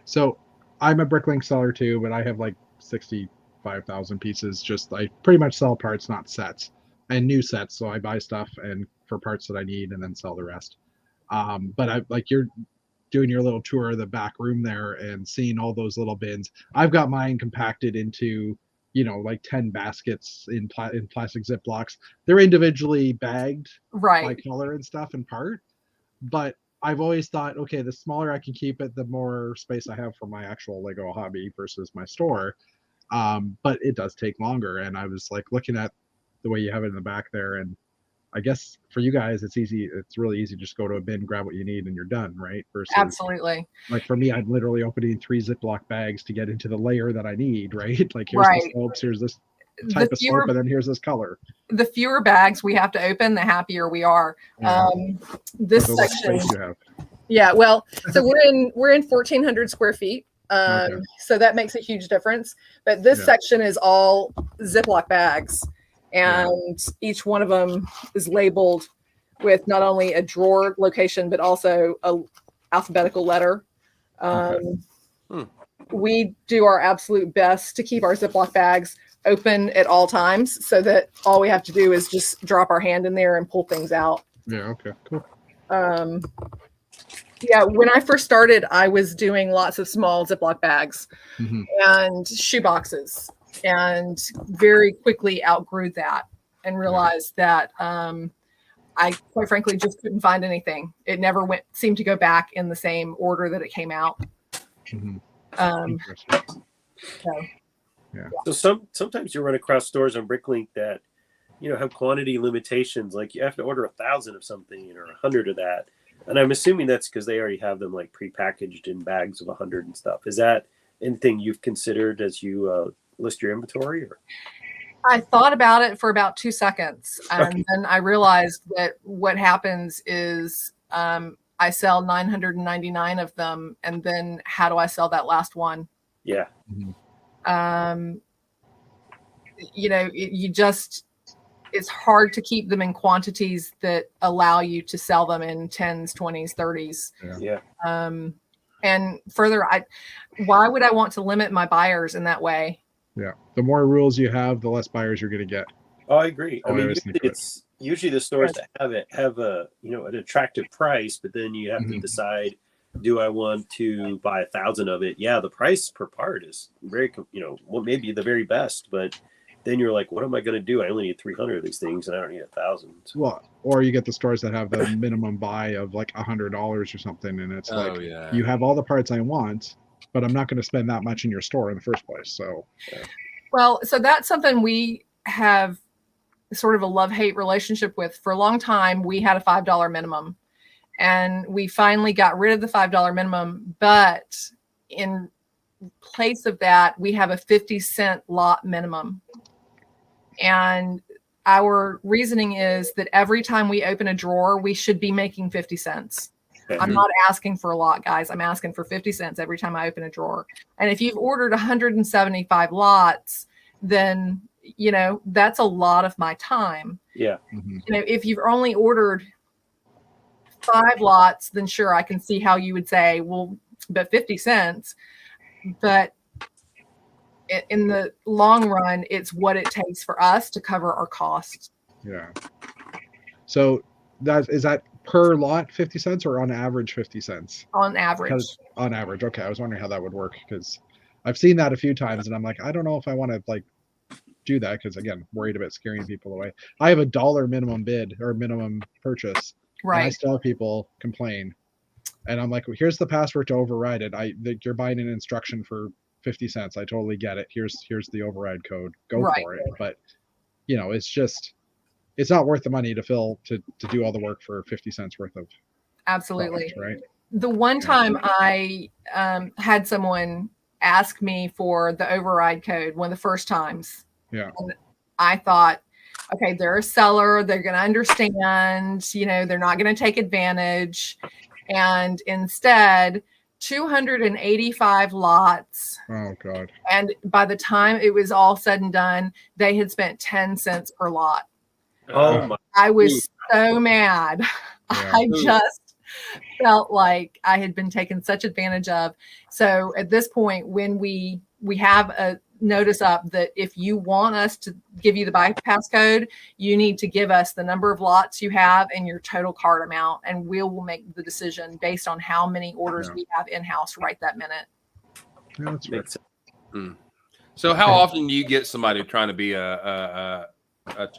So I'm a Bricklink seller too, but I have like 65,000 pieces. I pretty much sell parts, not sets, and new sets. So I buy stuff and for parts that I need and then sell the rest. But I like you're doing your little tour of the back room there and seeing all those little bins. I've got mine compacted into, like 10 baskets in plastic Ziplocs. They're individually bagged by color and stuff and part. But I've always thought, okay, the smaller I can keep it, the more space I have for my actual Lego hobby versus my store. But it does take longer. And I was like looking at the way you have it in the back there, and I guess for you guys, it's easy. It's really easy. Just go to a bin, grab what you need, and you're done, right? Versus, absolutely. Like for me, I'm literally opening 3 Ziploc bags to get into the layer that I need, right? Like here's the slopes, here's this type of slope, and then here's this color. The fewer bags we have to open, the happier we are. This section, yeah. Well, so we're in 1,400 square feet. So that makes a huge difference. But this section is all Ziploc bags. And each one of them is labeled with not only a drawer location, but also a alphabetical letter. We do our absolute best to keep our Ziploc bags open at all times so that all we have to do is just drop our hand in there and pull things out. Yeah, okay, cool. Yeah, when I first started, I was doing lots of small Ziploc bags and shoe boxes. And very quickly outgrew that and realized that I quite frankly just couldn't find anything. It never seemed to go back in the same order that it came out. So sometimes you run across stores on Bricklink that have quantity limitations. Like you have to order 1,000 of something or 100 of that. And I'm assuming that's because they already have them like prepackaged in bags of 100 and stuff. Is that anything you've considered as you list your inventory? Or? I thought about it for about 2 seconds, and Okay. then I realized that what happens is I sell 999 of them, and then how do I sell that last one? Yeah. You know, it's hard to keep them in quantities that allow you to sell them in 10s, 20s, 30s. Yeah. And further, why would I want to limit my buyers in that way? Yeah. The more rules you have, the less buyers you're going to get. Oh, I agree. I mean, always think of it. it's usually the stores that have a an attractive price, but then you have to decide, do I want to buy 1,000 of it? Yeah, the price per part is very, well, maybe the very best, but then you're like, what am I going to do? I only need 300 of these things, and I don't need 1,000. Well, or you get the stores that have the minimum buy of like $100 or something, and it's you have all the parts I want, but I'm not going to spend that much in your store in the first place. So, well, so that's something we have sort of a love-hate relationship with. For a long time, we had a $5 minimum, and we finally got rid of the $5 minimum, but in place of that, we have a 50-cent lot minimum. And our reasoning is that every time we open a drawer, we should be making 50 cents. I'm not asking for a lot, guys. I'm asking for 50 cents every time I open a drawer. And if you've ordered 175 lots, then, that's a lot of my time. Yeah. If you've only ordered 5 lots, then sure, I can see how you would say, well, but 50 cents. But in the long run, it's what it takes for us to cover our costs. yeah. So is that per lot 50 cents or on average 50 cents? On average. On average. Okay. I was wondering how that would work because I've seen that a few times and I'm like, I don't know if I want to do that because again, worried about scaring people away. I have $1 minimum bid or minimum purchase. Right. And I still have people complain. And I'm like, well, here's the password to override it. You're buying an instruction for 50 cents. I totally get it. Here's the override code. Go for it. But it's not worth the money to do all the work for 50 cents worth of absolutely product, right? The one time I had someone ask me for the override code, one of the first times. Yeah. And I thought, okay, they're a seller. They're going to understand, they're not going to take advantage. And instead, 285 lots. Oh, God. And by the time it was all said and done, they had spent 10 cents per lot. Oh, my. I was so mad. Yeah. I just felt like I had been taken such advantage of. So at this point, when we have a notice up that if you want us to give you the bypass code, you need to give us the number of lots you have and your total cart amount, and we will make the decision based on how many orders we have in-house right that minute. Yeah, that's right. So how often do you get somebody trying to be a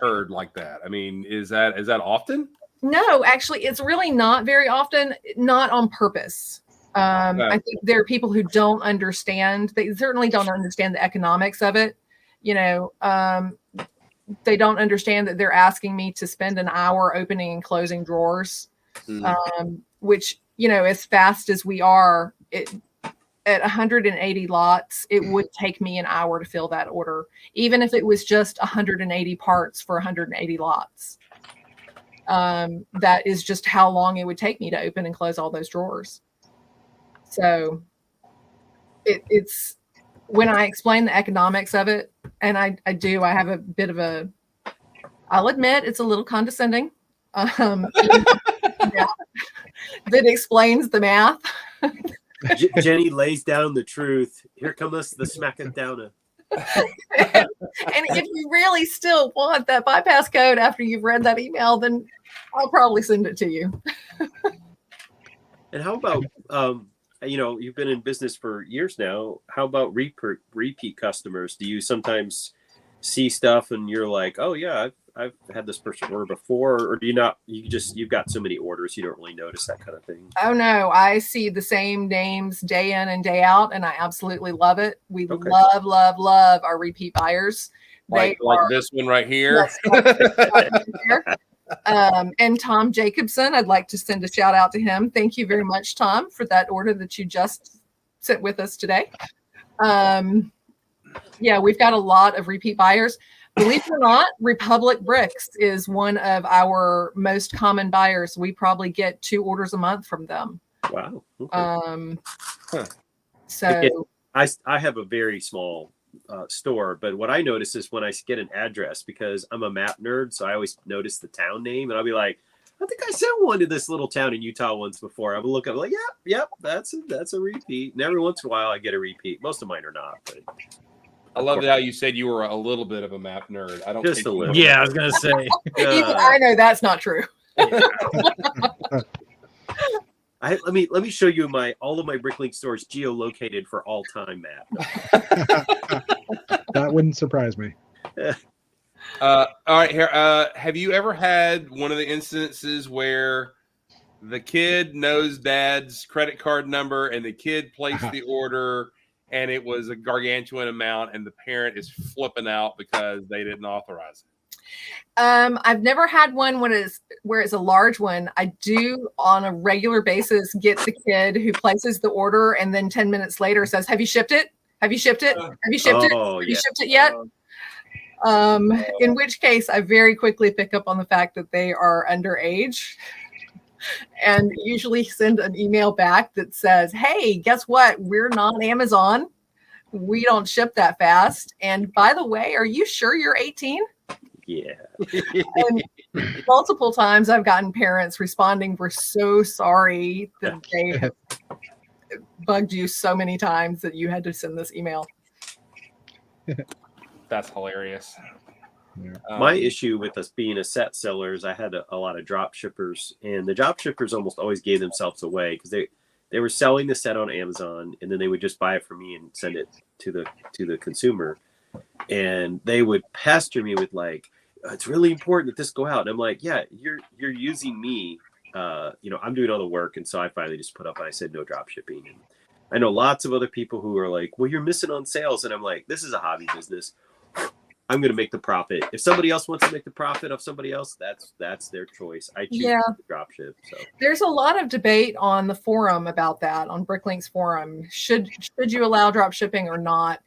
turd like that? I mean, is that often? No, actually, it's really not very often, not on purpose. I think there are people who don't understand. They certainly don't understand the economics of it. They don't understand that they're asking me to spend an hour opening and closing drawers, which, as fast as we are, at 180 lots, it would take me an hour to fill that order, even if it was just 180 parts for 180 lots. That is just how long it would take me to open and close all those drawers. So it's when I explain the economics of it, and I have a bit of I'll admit it's a little condescending. That explains the math. Jenny lays down the truth. Here comes the smacking down. And if you really still want that bypass code after you've read that email, then I'll probably send it to you. And how about you've been in business for years now. How about repeat customers? Do you sometimes see stuff and you're like, oh yeah, I've had this person order before, or do you not? You've got so many orders you don't really notice that kind of thing. Oh no, I see the same names day in and day out, and I absolutely love it. We love our repeat buyers. Like this one right here. And Tom Jacobson, I'd like to send a shout out to him. Thank you very much, Tom, for that order that you just sent with us today. Yeah, we've got a lot of repeat buyers. Believe it or not, Republic Bricks is one of our most common buyers. We probably get 2 orders a month from them. Wow. Okay. So Again, I have a very small store, but what I notice is when I get an address, because I'm a map nerd, so I always notice the town name, and I'll be like, I think I sent one to this little town in Utah once before. I will look up like, yep, that's a repeat. And every once in a while I get a repeat. Most of mine are not, but I love how you said you were a little bit of a map nerd. I don't Just think a you little. are. Yeah, I was gonna say. I know that's not true. Let me show you all of my Bricklink stores geolocated for all time map. That wouldn't surprise me. All right, here. Have you ever had one of the instances where the kid knows dad's credit card number and the kid placed the order and it was a gargantuan amount and the parent is flipping out because they didn't authorize it? I've never had one where it's a large one. I do on a regular basis get the kid who places the order and then 10 minutes later says, "Have you shipped it? Have you shipped it? Have you shipped it? Have you shipped it yet?" In which case I very quickly pick up on the fact that they are underage and usually send an email back that says, "Hey, guess what? We're not Amazon. We don't ship that fast. And by the way, are you sure you're 18? Yeah. And multiple times I've gotten parents responding, "We're so sorry that they have bugged you so many times that you had to send this email." That's hilarious. Yeah. My issue with us being a set seller is I had a lot of drop shippers, and the drop shippers almost always gave themselves away because they were selling the set on Amazon, and then they would just buy it from me and send it to the consumer. And they would pester me with like, "It's really important that this go out." And I'm like, "Yeah, you're using me. I'm doing all the work." And so I finally just put up and I said no drop shipping. And I know lots of other people who are like, "Well, you're missing on sales." And I'm like, this is a hobby business. I'm going to make the profit. If somebody else wants to make the profit of somebody else, that's their choice. I choose to drop ship. So there's a lot of debate on the forum about that, on Bricklink's forum. Should you allow drop shipping or not?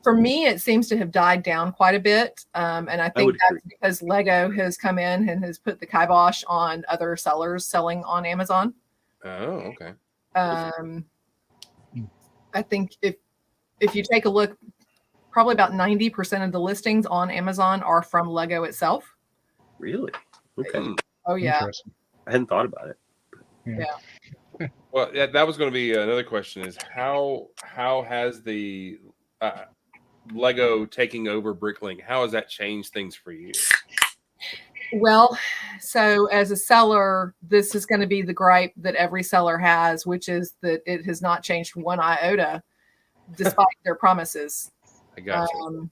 For me, it seems to have died down quite a bit. And I think that's because Lego has come in and has put the kibosh on other sellers selling on Amazon. Oh, okay. I think if you take a look, probably about 90% of the listings on Amazon are from Lego itself. Really? Okay. Oh, yeah. I hadn't thought about it. Yeah. Well, that was going to be another question: is how has the Lego taking over Bricklink, how has that changed things for you? Well, so as a seller, this is going to be the gripe that every seller has, which is that it has not changed one iota despite their promises. I got you.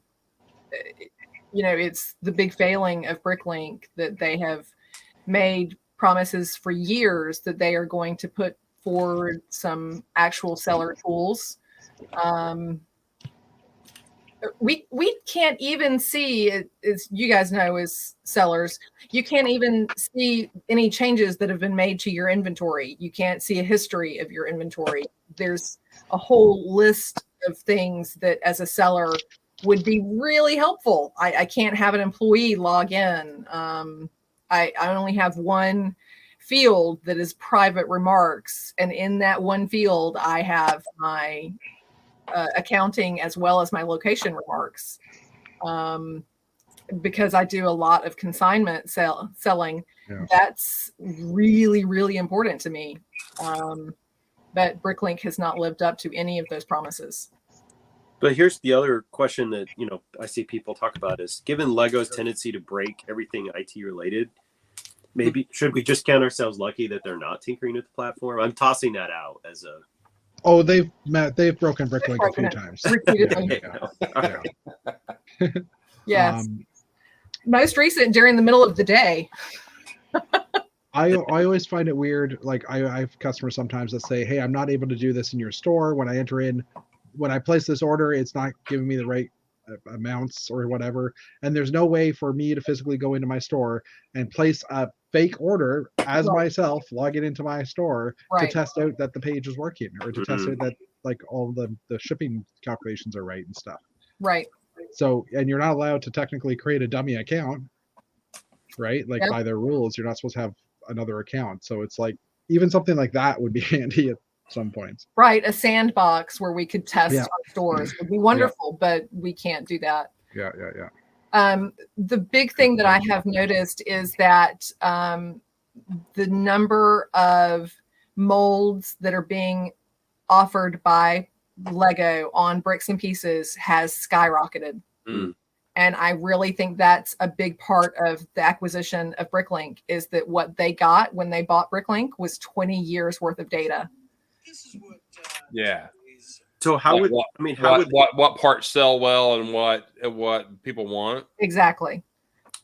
It's the big failing of Bricklink that they have made promises for years that they are going to put forward some actual seller tools. We can't even see, as you guys know, as sellers, you can't even see any changes that have been made to your inventory. You can't see a history of your inventory. There's a whole list of things that as a seller would be really helpful. I can't have an employee log in. I only have one field that is private remarks. And in that one field, I have my accounting as well as my location remarks. Because I do a lot of consignment selling. Yeah. That's really, really important to me. But Bricklink has not lived up to any of those promises. But here's the other question that, I see people talk about is, given Lego's tendency to break everything IT related, maybe should we just count ourselves lucky that they're not tinkering with the platform? I'm tossing that out as a... Oh, they've broken Bricklink a few times. Yes. Most recent during the middle of the day. I always find it weird. Like I have customers sometimes that say, "Hey, I'm not able to do this in your store. When I place this order, it's not giving me the right amounts or whatever, and there's no way for me to physically go into my store and place a fake order as Right. myself, log it into my store to Right. test out that the page is working, or to test Mhm. out that like all the shipping calculations are right and stuff. Right. So, and you're not allowed to technically create a dummy account, right? Like Yep. by their rules, you're not supposed to have another account. So it's like even something like that would be handy at some points. Right. A sandbox where we could test Yeah. our stores would be wonderful, but we can't do that. Yeah, yeah, yeah. The big thing that I have noticed is that the number of molds that are being offered by Lego on Bricks and Pieces has skyrocketed. Mm. And I really think that's a big part of the acquisition of Bricklink, is that what they got when they bought Bricklink was 20 years worth of data. Yeah. So how would what, I mean? How would what parts sell well and what people want? Exactly.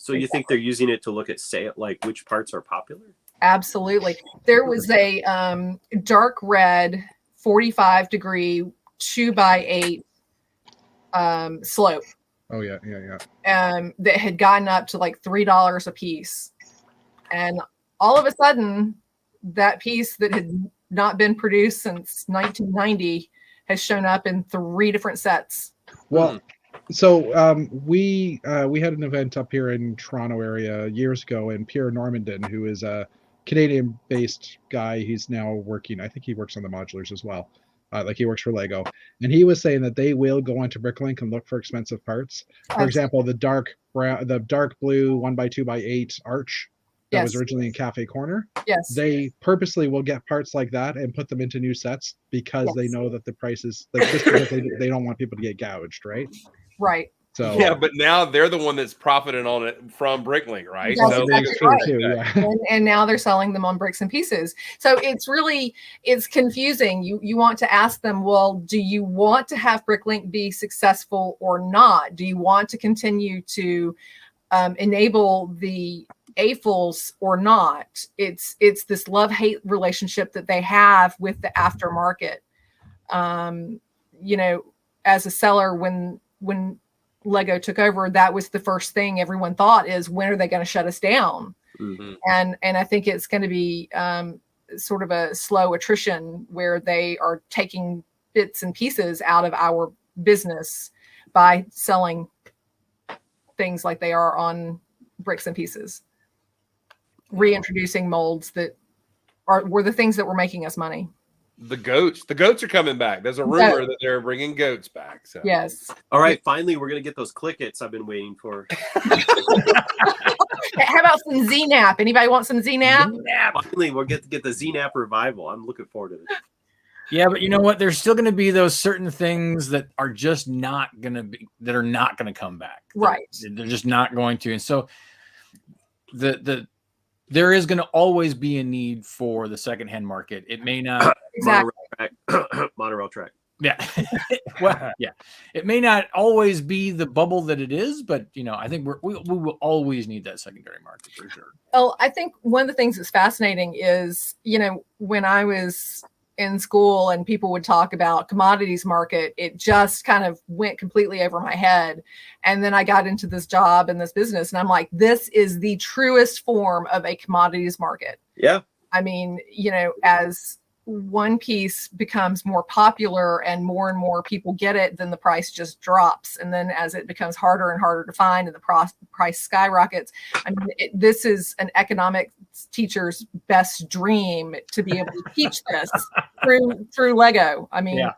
so you think they're using it to look at sale, like which parts are popular? Absolutely. There was a dark red 45-degree 2x8 slope Oh yeah, yeah, yeah. that had gotten up to like $3 a piece. And all of a sudden, that piece that had not been produced since 1990 has shown up in 3 different sets. Well, so we had an event up here in Toronto area years ago, and Pierre Normandin, who is a Canadian-based guy, he's now working. I think he works on the modulars as well. Like he works for Lego, and he was saying that they will go into Bricklink and look for expensive parts. For example, the dark brown, the dark blue 1x2x8 arch that was originally in Cafe Corner. Yes. They purposely will get parts like that and put them into new sets because Yes. they know that the price is like just because they don't want people to get gouged, right? Right. So Yeah, but now they're the one that's profiting on it from Bricklink, right? That's So exactly true right. too. Yeah. And now they're selling them on Bricks and Pieces. So it's confusing. You want to ask them, well, do you want to have Bricklink be successful or not? Do you want to continue to enable the AFOLs or not? It's this love-hate relationship that they have with the aftermarket. You know, as a seller, when Lego took over, that was the first thing everyone thought is, when are they going to shut us down? Mm-hmm. And I think it's going to be sort of a slow attrition where they are taking bits and pieces out of our business by selling things like they are on Bricks and Pieces, reintroducing molds that were the things that were making us money. the goats are coming back. There's a rumor that they're bringing goats back. So Yes. All right, finally, we're gonna get those clickets I've been waiting for. How about some ZNAP? Anybody want some ZNAP? Finally, we'll get the ZNAP revival. I'm looking forward to this. Yeah, but you know what? There's still going to be those certain things that are just not going to be, that are not going to come back. Right. They're just not going to. And so there is going to always be a need for the secondhand market. It may not. Exactly. Monorail track. Yeah. Well, yeah. It may not always be the bubble that it is, but you know, I think we will always need that secondary market for sure. Well, I think one of the things that's fascinating is, you know, when I was in school and people would talk about commodities market, it just kind of went completely over my head. And then I got into this job and this business, and I'm like, this is the truest form of a commodities market. Yeah. I mean, you know, as one piece becomes more popular and more people get it, then the price just drops. And then as it becomes harder and harder to find and the price skyrockets, I mean, this is an economics teacher's best dream to be able to teach this through Lego. I mean, Yeah.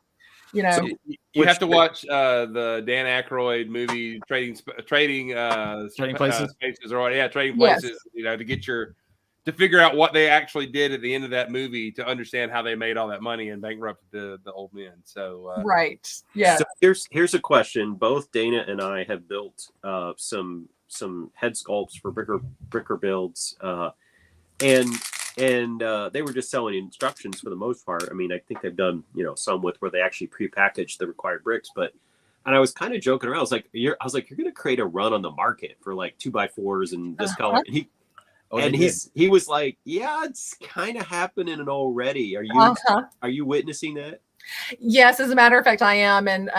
you know, So you have to watch the Dan Aykroyd movie, Trading Places. Spaces, or Trading Yes. Places. You know, to figure out what they actually did at the end of that movie to understand how they made all that money and bankrupted the old men. So right. Yeah. So here's a question. Both Dana and I have built some head sculpts for bricker builds, and they were just selling instructions for the most part. I mean, I think they've done some with where they actually prepackaged the required bricks, and I was kind of joking around. I was like, you're going to create a run on the market for like 2x4s and this color. And he was like, yeah, it's kind of happening already. Are you witnessing that? Yes, as a matter of fact, I am. And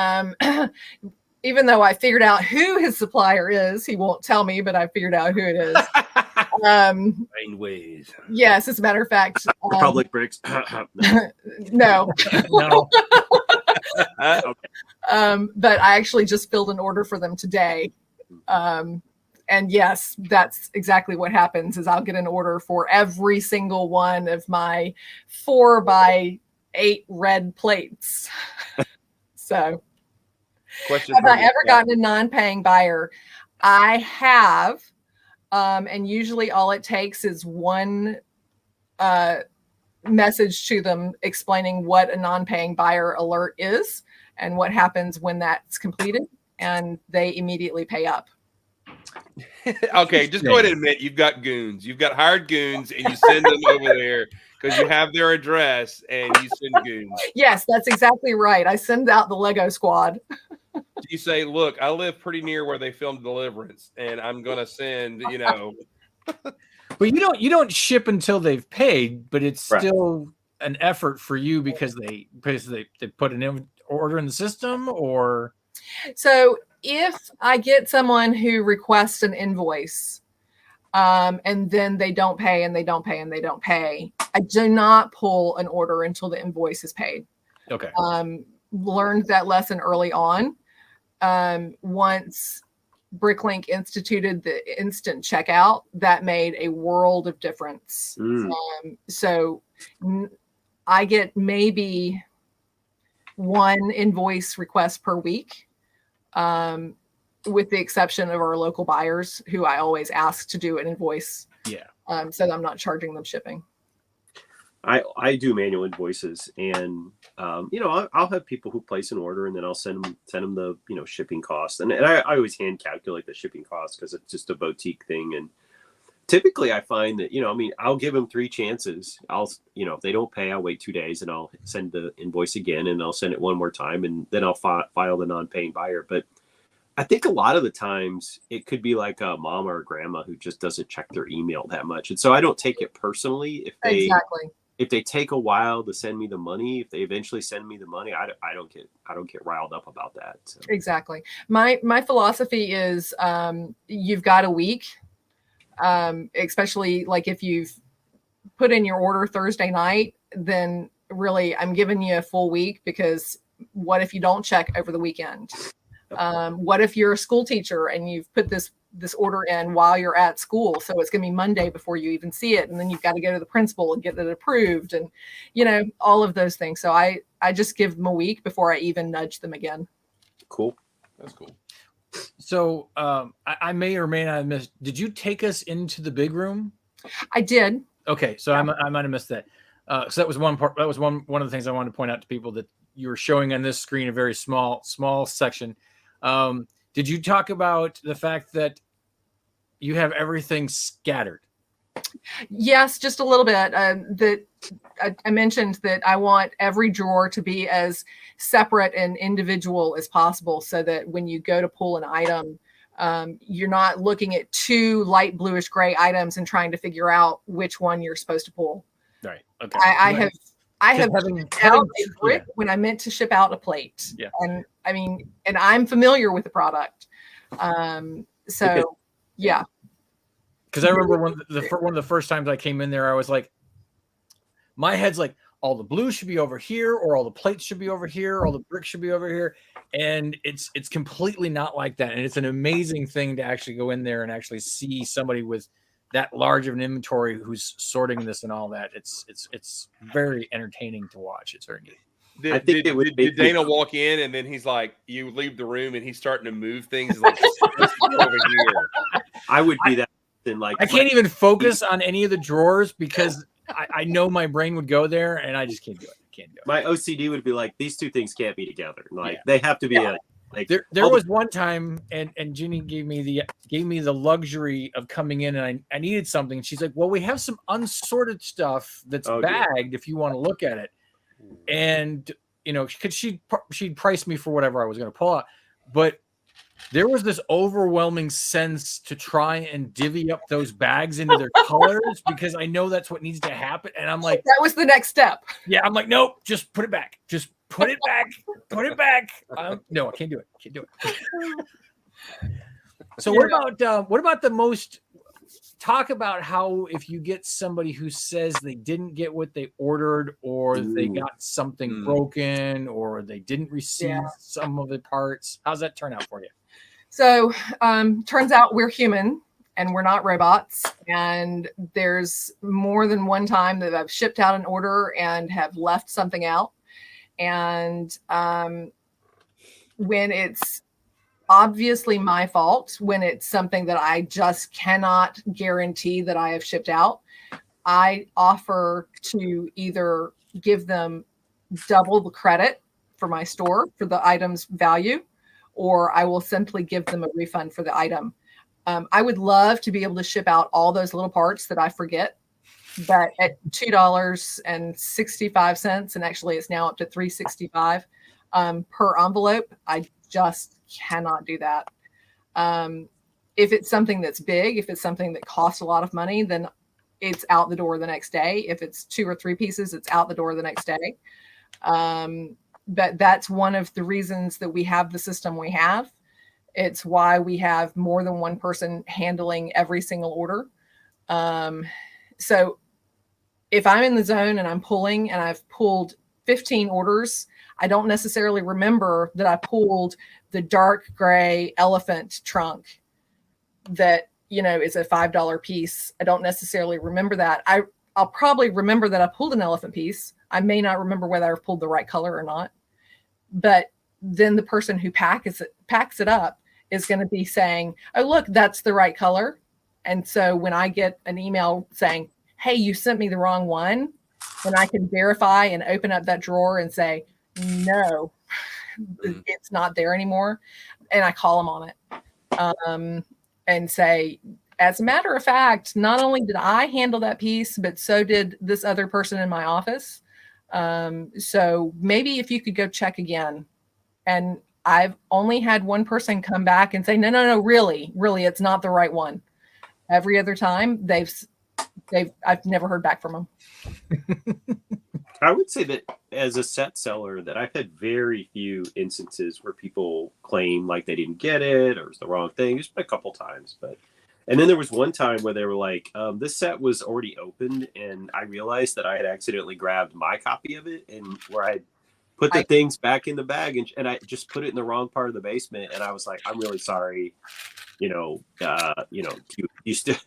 even though I figured out who his supplier is, he won't tell me, but I figured out who it is. Ways. Yes, as a matter of fact, Republic Bricks. no. No. But I actually just filled an order for them today. And yes, that's exactly what happens is I'll get an order for every single one of my 4x8 red plates. So Question have from I the ever chat. gotten a non-paying buyer? I have. And usually all it takes is one message to them explaining what a non-paying buyer alert is and what happens when that's completed, and they immediately pay up. Okay, just go ahead and admit you've got goons. You've got hired goons, and you send them over there because you have their address, and you send goons. Yes, that's exactly right. I send out the Lego squad. You say, "Look, I live pretty near where they filmed Deliverance, and I'm gonna send, you know." But you don't ship until they've paid, but it's Right. still an effort for you because they put an order in the system, or So if I get someone who requests an invoice, and then they don't pay and they don't pay and they don't pay, I do not pull an order until the invoice is paid. okay. Learned that lesson early on. Once Bricklink instituted the instant checkout, that made a world of difference. So I get maybe one invoice request per week, with the exception of our local buyers who I always ask to do an invoice. Yeah. So that I'm not charging them shipping. I do manual invoices, and I'll have people who place an order, and then I'll send them the shipping cost, and I always hand calculate the shipping cost because it's just a boutique thing. And typically I find that I'll give them 3 chances. If they don't pay, I'll wait 2 days, and I'll send the invoice again, and I'll send it one more time, and then I'll file the non-paying buyer. But I think a lot of the times it could be like a mom or a grandma who just doesn't check their email that much, and so I don't take it personally if they take a while to send me the money. If they eventually send me the money, I don't get riled up about that. So. Exactly. My philosophy is you've got a week, especially like if you've put in your order Thursday night, then really I'm giving you a full week, because what if you don't check over the weekend? What if you're a school teacher and you've put this order in while you're at school, so it's going to be Monday before you even see it, and then you've got to go to the principal and get it approved, and all of those things. So I just give them a week before I even nudge them again. Cool. That's cool. So I may or may not have missed. Did you take us into the big room? I did. Okay, so I might have missed that. So that was one part. That was one of the things I wanted to point out to people, that you were showing on this screen a very small section. Did you talk about the fact that you have everything scattered? Yes, just a little bit. That I mentioned that I want every drawer to be as separate and individual as possible, so that when you go to pull an item, you're not looking at 2 light bluish gray items and trying to figure out which one you're supposed to pull. Right. Okay. I have having shipped out a brick when I meant to ship out a plate. Yeah. And and I'm familiar with the product. So yeah. Because I remember one of the first times I came in there, I was like, my head's like, all the blue should be over here, or all the plates should be over here, or all the bricks should be over here. And it's completely not like that. And it's an amazing thing to actually go in there and actually see somebody with that large of an inventory who's sorting this and all that. It's very entertaining to watch. It's very neat. Did Dana walk in and then he's like, you leave the room and he's starting to move things like over here? I would be that. Like I can't even focus on any of the drawers because I know my brain would go there, and I just can't do it. My OCD would be like, these 2 things can't be together. Like they have to be like. There was one time, and Ginny gave me the luxury of coming in, and I needed something. And she's like, "Well, we have some unsorted stuff that's bagged if you want to look at it." And because she'd price me for whatever I was going to pull out, but there was this overwhelming sense to try and divvy up those bags into their colors, because I know that's what needs to happen. And I'm like, that was the next step. Yeah, I'm like, nope, just put it back. Just Put it back. Put it back. No, I can't do it. Can't do it. So what about the most? Talk about how if you get somebody who says they didn't get what they ordered, or they got something broken, or they didn't receive some of the parts. How's that turn out for you? So turns out we're human and we're not robots. And there's more than one time that I've shipped out an order and have left something out. And when it's obviously my fault, when it's something that I just cannot guarantee that I have shipped out, I offer to either give them double the credit for my store for the item's value, or I will simply give them a refund for the item. I would love to be able to ship out all those little parts that I forget, but at $2.65, and actually it's now up to $3.65 per envelope, I just cannot do that. If it's something that's big, if it's something that costs a lot of money, then it's out the door the next day. If it's 2 or 3 pieces, it's out the door the next day. But that's one of the reasons that we have the system we have. It's why we have more than one person handling every single order. So if I'm in the zone and I'm pulling and I've pulled 15 orders, I don't necessarily remember that I pulled the dark gray elephant trunk that, is a $5 piece. I don't necessarily remember that. I'll probably remember that I pulled an elephant piece. I may not remember whether I've pulled the right color or not. But then the person who packs it up is going to be saying, oh, look, that's the right color. And so when I get an email saying, hey, you sent me the wrong one, then I can verify and open up that drawer and say, no, it's not there anymore. And I call them on it and say, as a matter of fact, not only did I handle that piece, but so did this other person in my office. So maybe if you could go check again. And I've only had one person come back and say, no, really, it's not the right one. Every other time I've never heard back from them. I would say that as a set seller, that I've had very few instances where people claim like they didn't get it or it's the wrong thing. Just a couple times, and then there was one time where they were like, this set was already opened, and I realized that I had accidentally grabbed my copy of it, and where I put the things back in the bag, and I just put it in the wrong part of the basement, and I was like, I'm really sorry. Do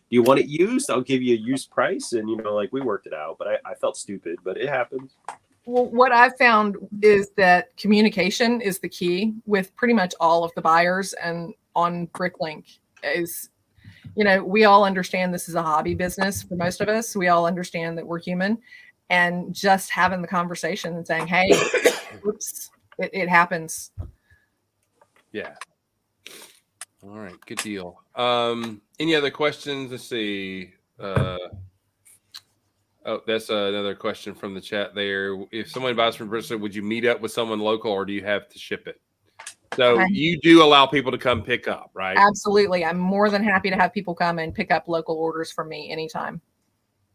you want it used? I'll give you a used price. And, we worked it out, but I felt stupid, but it happens. Well, what I've found is that communication is the key with pretty much all of the buyers, and on Bricklink is, we all understand this is a hobby business for most of us. We all understand that we're human, and just having the conversation and saying, hey, whoops, it happens. Yeah. All right, good deal. Any other questions? Let's see. That's another question from the chat there. If someone buys from Bristol, would you meet up with someone local, or do you have to ship it? So you do allow people to come pick up, right? Absolutely. I'm more than happy to have people come and pick up local orders from me anytime.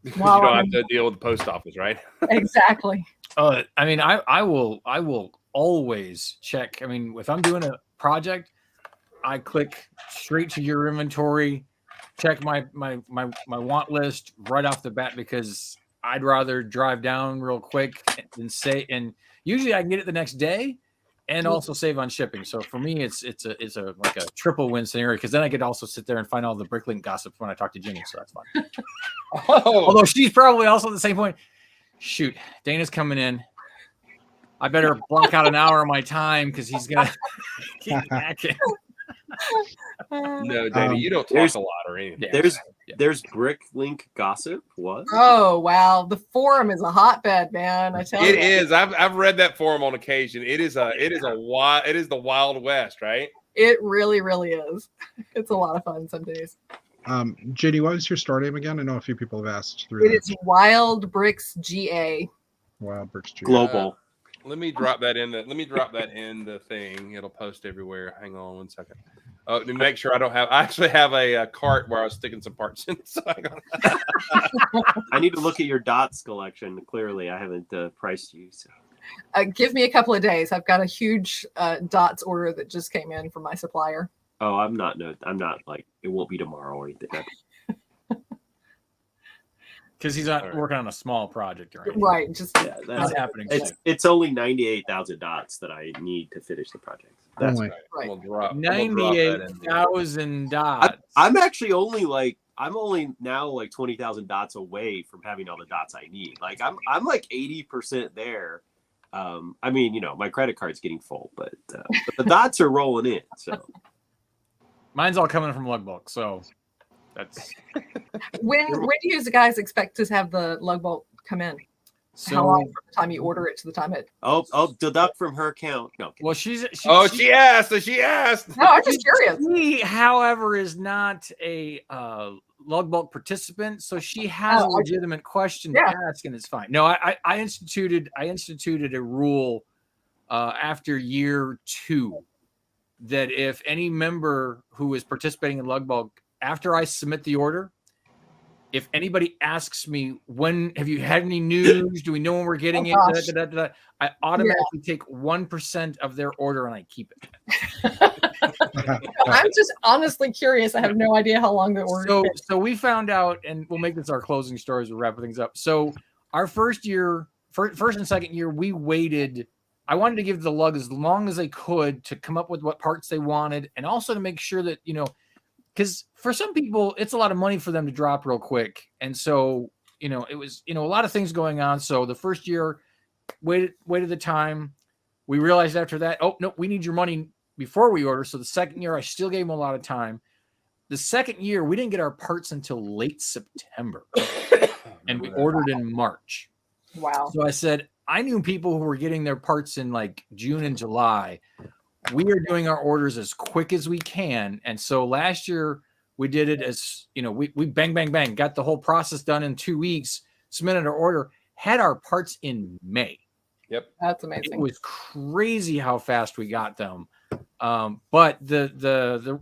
You don't have to deal with the post office, right? Exactly. I will always check. If I'm doing a project, I click straight to your inventory, check my want list right off the bat, because I'd rather drive down real quick and usually I can get it the next day and also save on shipping. So for me, it's a like a triple win scenario, because then I could also sit there and find all the Bricklink gossip when I talk to Ginny. So that's fun. Although she's probably also at the same point. Shoot, Dana's coming in. I better block out an hour of my time because he's gonna keep hacking. No, Dana, you don't talk a lot or anything. There's Bricklink gossip. What? Oh wow, the forum is a hotbed, man. I tell you, it is. I've read that forum on occasion. It is the Wild West, right? It really, really is. It's a lot of fun some days. Ginny, what was your store name again? I know a few people have asked through. It is Wild Bricks GA. Wild Bricks GA. Global. Let me drop that in the thing. It'll post everywhere. Hang on 1 second. Oh, to make sure I actually have a cart where I was sticking some parts in. So I need to look at your dots collection. Clearly, I haven't priced you. So. Give me a couple of days. I've got a huge dots order that just came in from my supplier. Oh, I'm not like it won't be tomorrow or anything. Because he's not working on a small project or anything. Right. Just Yeah, That's happening. it's only 98,000 dots that I need to finish the project. That's Only. right. We'll drop that in there. 98,000 dots. I'm actually only now like 20,000 dots away from having all the dots I need. Like I'm like 80% there. I mean, my credit card's getting full, but the dots are rolling in. So Mine's all coming from Lugbook, so that's When do you guys expect to have the lug bolt come in? How long from the time you order it to the time it? I'll deduct from her account. No. Well, she asked. So she asked. No, I'm just curious. She, however, is not a Lugbook participant, so she has a legitimate question to ask, and it's fine. No, I instituted a rule after year 2 that if any member who is participating in Lugbook, after I submit the order, if anybody asks me, when have you had any news? Do we know when we're getting it? I automatically take 1% of their order and I keep it. I'm just honestly curious. I have no idea how long the order is. So we found out, and we'll make this our closing stories. We'll wrap things up. So our first and second year, we waited. I wanted to give the lug as long as I could to come up with what parts they wanted, and also to make sure that, because for some people, it's a lot of money for them to drop real quick. And so, it was, a lot of things going on. So the first year, waited the time. We realized after that, oh, no, we need your money before we order. So the second year, I still gave them a lot of time. The second year, we didn't get our parts until late September. And we ordered in March. Wow. So I said, I knew people who were getting their parts in like June and July. We are doing our orders as quick as we can. And so last year we did it as, we bang, bang, bang, got the whole process done in 2 weeks, submitted our order, had our parts in May. Yep. That's amazing. It was crazy how fast we got them. But the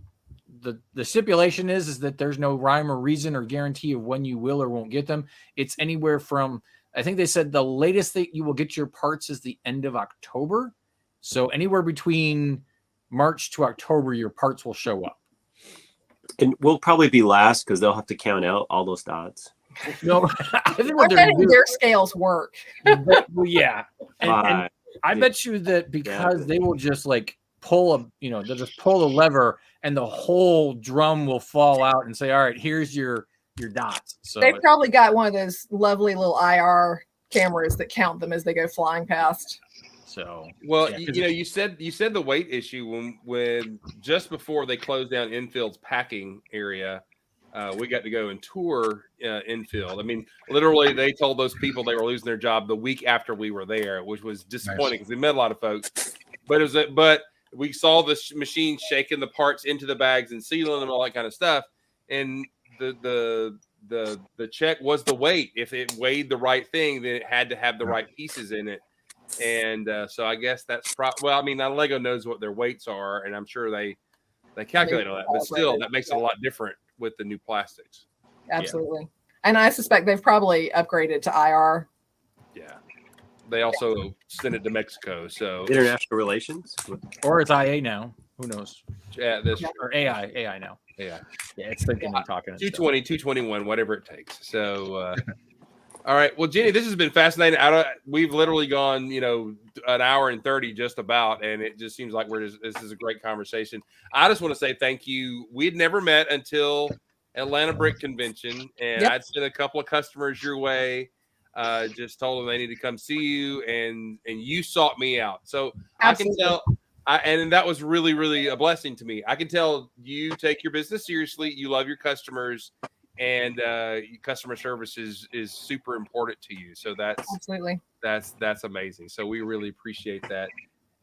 stipulation is that there's no rhyme or reason or guarantee of when you will or won't get them. It's anywhere from, I think they said the latest that you will get your parts is the end of October. So anywhere between March to October, your parts will show up. And we'll probably be last because they'll have to count out all those dots. No, I think I'm betting their scales work. Well, yeah. And I bet you that because they will just like pull they'll just pull the lever and the whole drum will fall out and say, all right, here's your dots. So they've probably got one of those lovely little IR cameras that count them as they go flying past. So you said the weight issue when just before they closed down Infield's packing area, we got to go and tour Infield. I mean, literally, they told those people they were losing their job the week after we were there, which was disappointing because we met a lot of folks. But we saw this machine shaking the parts into the bags and sealing them, all that kind of stuff. And the check was the weight. If it weighed the right thing, then it had to have the right pieces in it. And so I guess that's now Lego knows what their weights are, and I'm sure they calculate all that. But still, that makes it a lot different with the new plastics. Absolutely. Yeah. And I suspect they've probably upgraded to IR. Yeah. They also sent it to Mexico. So international relations, or it's IA now. Who knows? Yeah, or AI now. Yeah, it's thinking and talking. 220, 221, whatever it takes. So, all right. Well, Ginny, this has been fascinating. We've literally gone, an hour and 30 just about, and it just seems like this is a great conversation. I just want to say thank you. We'd never met until Atlanta Brick Convention, and I'd sent a couple of customers your way. Just told them they need to come see you, and you sought me out. So absolutely. I can tell. And that was really, really a blessing to me. I can tell you take your business seriously. You love your customers, and customer service is super important to you. So that's amazing. So we really appreciate that.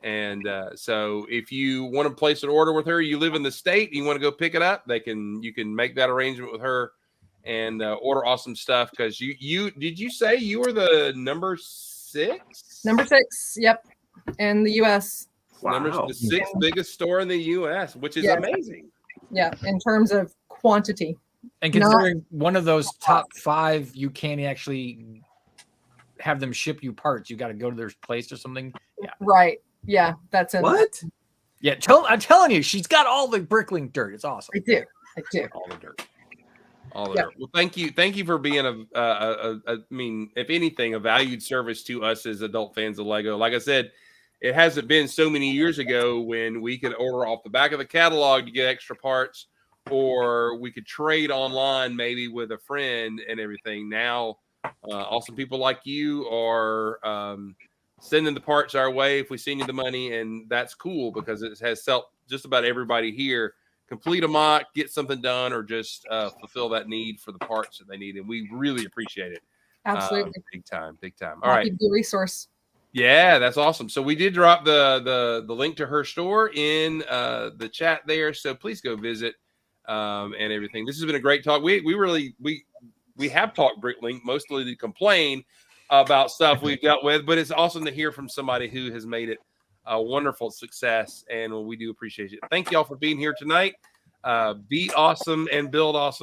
And so if you want to place an order with her, you live in the state, and you want to go pick it up, you can make that arrangement with her and order awesome stuff. Because you did you say you were the number 6? Number 6, yep, in the U.S. Wow. The 6th biggest store in the U.S., which is amazing. Yeah, in terms of quantity. And considering one of those top 5, you can't actually have them ship you parts. You got to go to their place or something. Yeah. Right. Yeah. That's in What? Yeah. I'm telling you, she's got all the Bricklink dirt. It's awesome. I do. All the dirt. Yeah. Well, thank you for being I mean, if anything, a valued service to us as adult fans of Lego. Like I said, it hasn't been so many years ago when we could order off the back of the catalog to get extra parts, or we could trade online maybe with a friend and everything. Now, awesome people like you are sending the parts our way if we send you the money, and that's cool because it has helped just about everybody here complete a mock, get something done, or just fulfill that need for the parts that they need, and we really appreciate it. Absolutely. Big time. Happy All right. to be a resource. Yeah, that's awesome. So we did drop the link to her store in the chat there, so please go visit and everything. This has been a great talk. We have talked Bricklink mostly to complain about stuff we've dealt with, but it's awesome to hear from somebody who has made it a wonderful success, and we do appreciate it. Thank you all for being here tonight. Be awesome and build awesome.